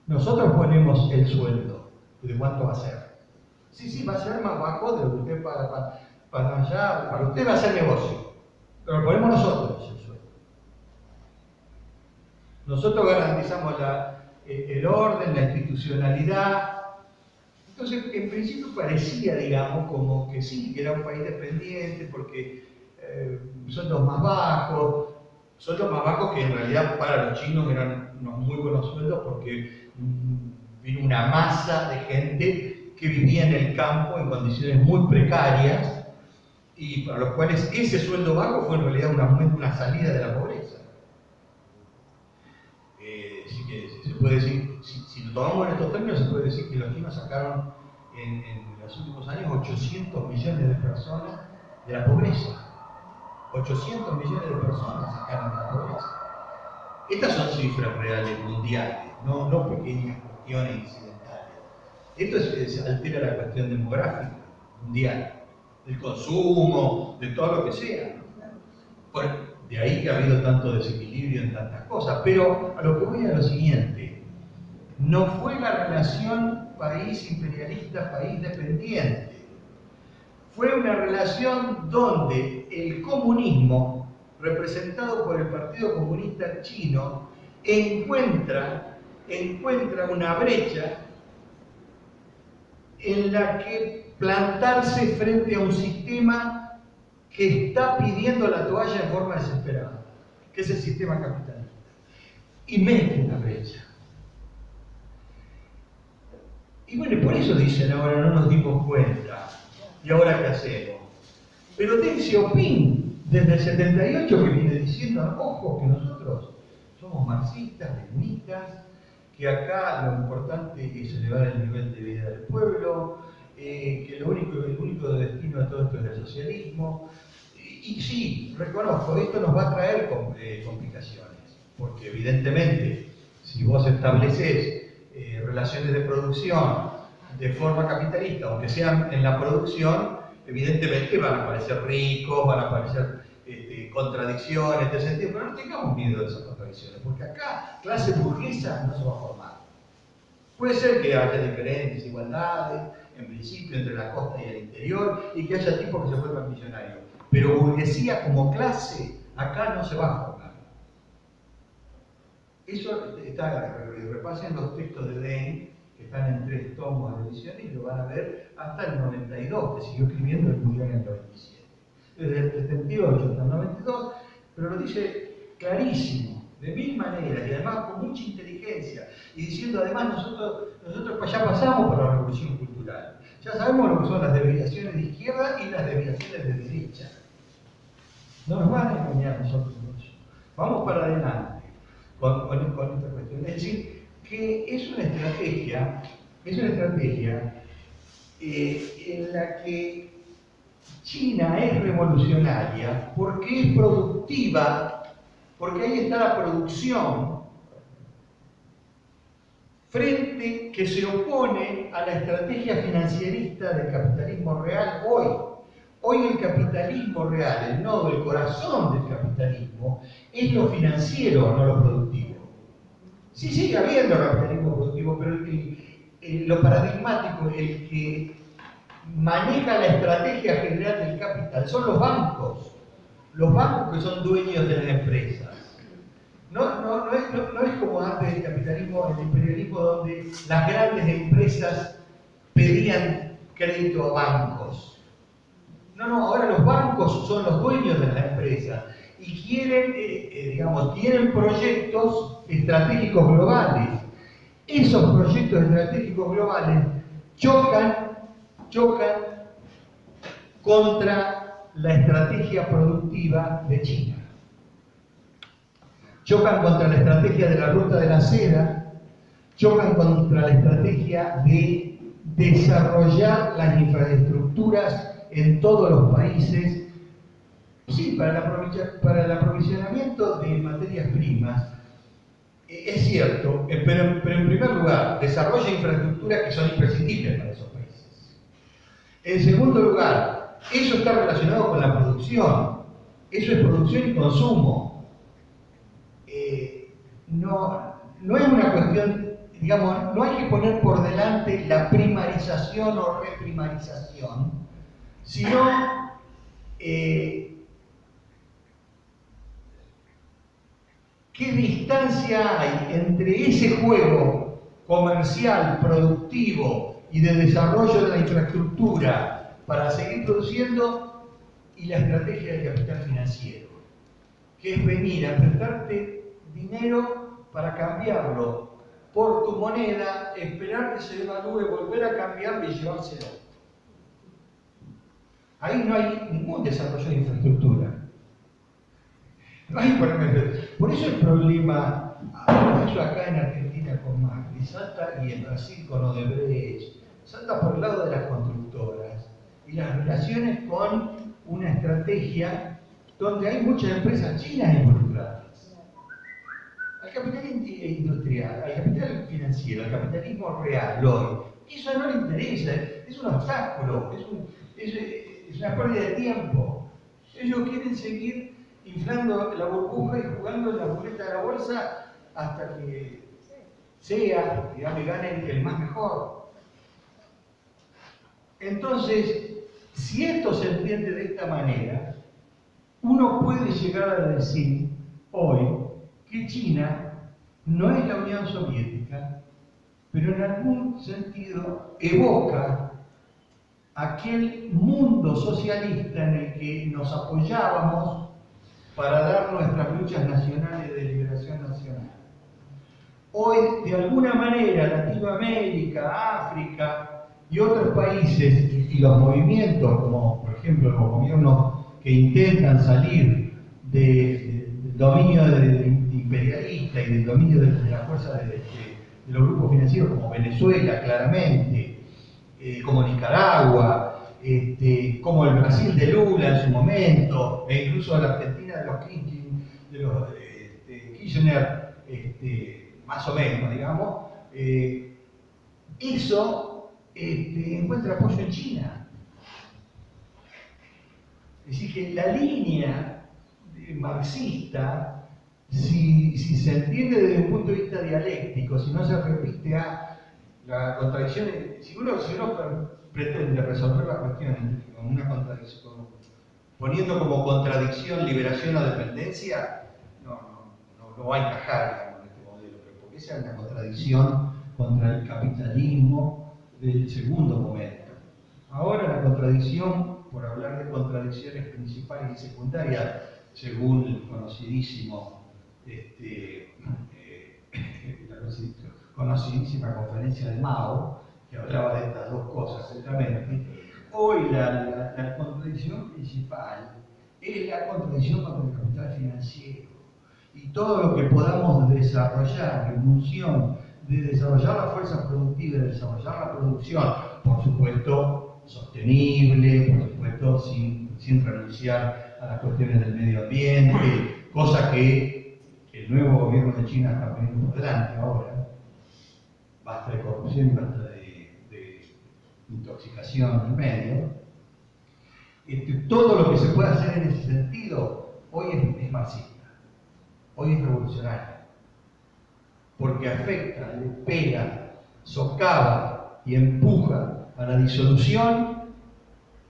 Nosotros ponemos el sueldo de cuánto va a ser. Sí, va a ser más bajo de lo que usted paga para allá. Para usted va a ser negocio. Pero lo ponemos nosotros el sueldo. Nosotros garantizamos el orden, la institucionalidad. Entonces, en principio parecía, digamos, como que sí, que era un país dependiente porque sueldos más bajos que en realidad para los chinos eran unos muy buenos sueldos porque vino una masa de gente que vivía en el campo en condiciones muy precarias y para los cuales ese sueldo bajo fue en realidad una salida de la pobreza. Así que se puede decir, si lo tomamos en estos términos, se puede decir que los chinos sacaron en los últimos años 800 millones de personas de la pobreza. 800 millones de personas sacaron de la pobreza. Estas son cifras reales mundiales, no pequeñas cuestiones incidentales. Esto altera la cuestión demográfica mundial, del consumo, de todo lo que sea. Bueno, de ahí que ha habido tanto desequilibrio en tantas cosas. Pero a lo que voy a lo siguiente, no fue la relación país imperialista, país dependiente. Fue una relación donde el comunismo, representado por el Partido Comunista Chino, encuentra una brecha en la que plantarse frente a un sistema que está pidiendo la toalla en forma desesperada, que es el sistema capitalista. Y mete una brecha. Y bueno, por eso dicen ahora no nos dimos cuenta. ¿Y ahora qué hacemos? Pero Deng Xiaoping, desde el 78 que viene diciendo, ojo, que nosotros somos marxistas, leninistas, que acá lo importante es elevar el nivel de vida del pueblo, que el único destino de todo esto es el socialismo. Y sí, reconozco, esto nos va a traer complicaciones, porque evidentemente, si vos estableces relaciones de producción de forma capitalista, aunque sean en la producción, evidentemente van a aparecer ricos, van a aparecer contradicciones, de sentido, pero no tengamos miedo de esas contradicciones, porque acá clase burguesa no se va a formar. Puede ser que haya diferentes igualdades, en principio, entre la costa y el interior, y que haya tipos que se vuelvan millonarios, pero burguesía como clase acá no se va a formar. Eso repasen los textos de Deng, que están en 3 tomos de edición, y lo van a ver hasta el 92, que siguió escribiendo, él murió en el 97. Desde el 78 hasta el 92, pero lo dice clarísimo, de 1000 maneras, y además con mucha inteligencia, y diciendo además nosotros ya pasamos por la revolución cultural, ya sabemos lo que son las desviaciones de izquierda y las desviaciones de derecha. No nos van a engañar nosotros con eso. Vamos para adelante con esta cuestión. Es decir, que es una estrategia en la que China es revolucionaria porque es productiva, porque ahí está la producción, frente que se opone a la estrategia financierista del capitalismo real hoy. Hoy el capitalismo real, el nodo, el corazón del capitalismo, es lo financiero, no lo productivo. Sí sigue habiendo capitalismo productivo, pero lo paradigmático, el que maneja la estrategia general del capital son los bancos que son dueños de las empresas. No es como antes el capitalismo, el imperialismo, donde las grandes empresas pedían crédito a bancos. No, ahora los bancos son los dueños de las empresas y quieren, tienen proyectos estratégicos globales. Esos proyectos estratégicos globales chocan contra la estrategia productiva de China. Chocan contra la estrategia de la ruta de la seda, chocan contra la estrategia de desarrollar las infraestructuras en todos los países, sí, para el aprovisionamiento de materias primas. Es cierto, pero en primer lugar, desarrolla infraestructuras que son imprescindibles para esos países. En segundo lugar, eso está relacionado con la producción. Eso es producción y consumo. No es una cuestión, no hay que poner por delante la primarización o reprimarización, sino qué distancia hay entre ese juego comercial, productivo y de desarrollo de la infraestructura para seguir produciendo y la estrategia del capital financiero, que es venir a prestarte dinero para cambiarlo por tu moneda, esperar que se devalúe, volver a cambiarlo y llevárselo. Ahí no hay ningún desarrollo de infraestructura. No hay por eso el problema, por eso acá en Argentina con Macri, salta, y en Brasil con Odebrecht, salta por el lado de las constructoras y las relaciones con una estrategia donde hay muchas empresas chinas involucradas. Al capital industrial, al capital financiero, al capitalismo real hoy, eso no le interesa, es un obstáculo, es una pérdida de tiempo. Ellos quieren seguir inflando la burbuja y jugando la ruleta de la bolsa hasta que sea, ganen el más mejor. Entonces, si esto se entiende de esta manera, uno puede llegar a decir hoy que China no es la Unión Soviética, pero en algún sentido evoca aquel mundo socialista en el que nos apoyábamos para dar nuestras luchas nacionales de liberación nacional. Hoy, de alguna manera, Latinoamérica, África y otros países y los movimientos, como por ejemplo los gobiernos que intentan salir del dominio imperialista y del dominio de la fuerza de los grupos financieros, como Venezuela, claramente, como Nicaragua, como el Brasil de Lula en su momento, e incluso la Argentina de los Kirchner, más o menos, digamos, eso encuentra apoyo en China. Es decir, que la línea marxista, si se entiende desde un punto de vista dialéctico, si no se repite a la contradicción, si uno pretende resolver la cuestión con una contradicción, poniendo como contradicción liberación o dependencia, no va a encajar, digamos, en este modelo, porque esa es una contradicción contra el capitalismo del segundo momento. Ahora la contradicción, por hablar de contradicciones principales y secundarias, según el conocidísimo, la conocidísima conferencia de Mao, que hablaba de estas dos cosas justamente, hoy la contradicción principal es la contradicción contra el capital financiero. Y todo lo que podamos desarrollar en función de desarrollar la fuerza productiva, de desarrollar la producción, por supuesto sostenible, por supuesto sin renunciar a las cuestiones del medio ambiente, cosa que el nuevo gobierno de China está poniendo por delante ahora. Basta de corrupción y basta de intoxicación del medio. Todo lo que se puede hacer en ese sentido hoy es marxista, hoy es revolucionario, porque afecta, le pega, socava y empuja a la disolución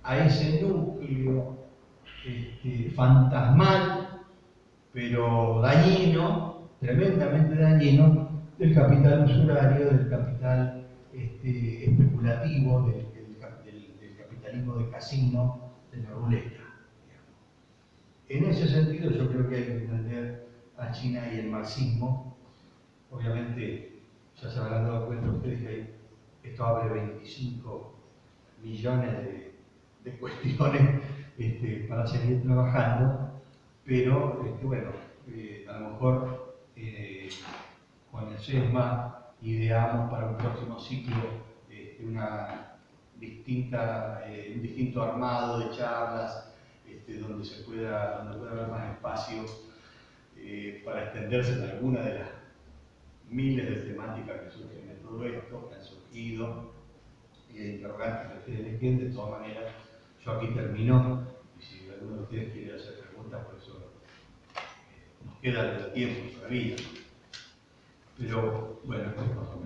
a ese núcleo fantasmal, pero dañino, tremendamente dañino del capital usurario, del capital especulativo, del capitalismo de casino, de la ruleta. En ese sentido yo creo que hay que entender a China y el marxismo. Obviamente ya se habrán dado cuenta ustedes que esto abre 25 millones de cuestiones para seguir trabajando, pero bueno, a lo mejor con el SESMA ideamos para un próximo ciclo un distinto armado de charlas donde pueda haber más espacio para extenderse en alguna de las miles de temáticas que surgen de todo esto, que han surgido, y de interrogantes que ustedes les queden. De todas maneras, yo aquí termino, y si alguno de ustedes quiere hacer preguntas, por eso nos queda el tiempo todavía. Pero bueno, esto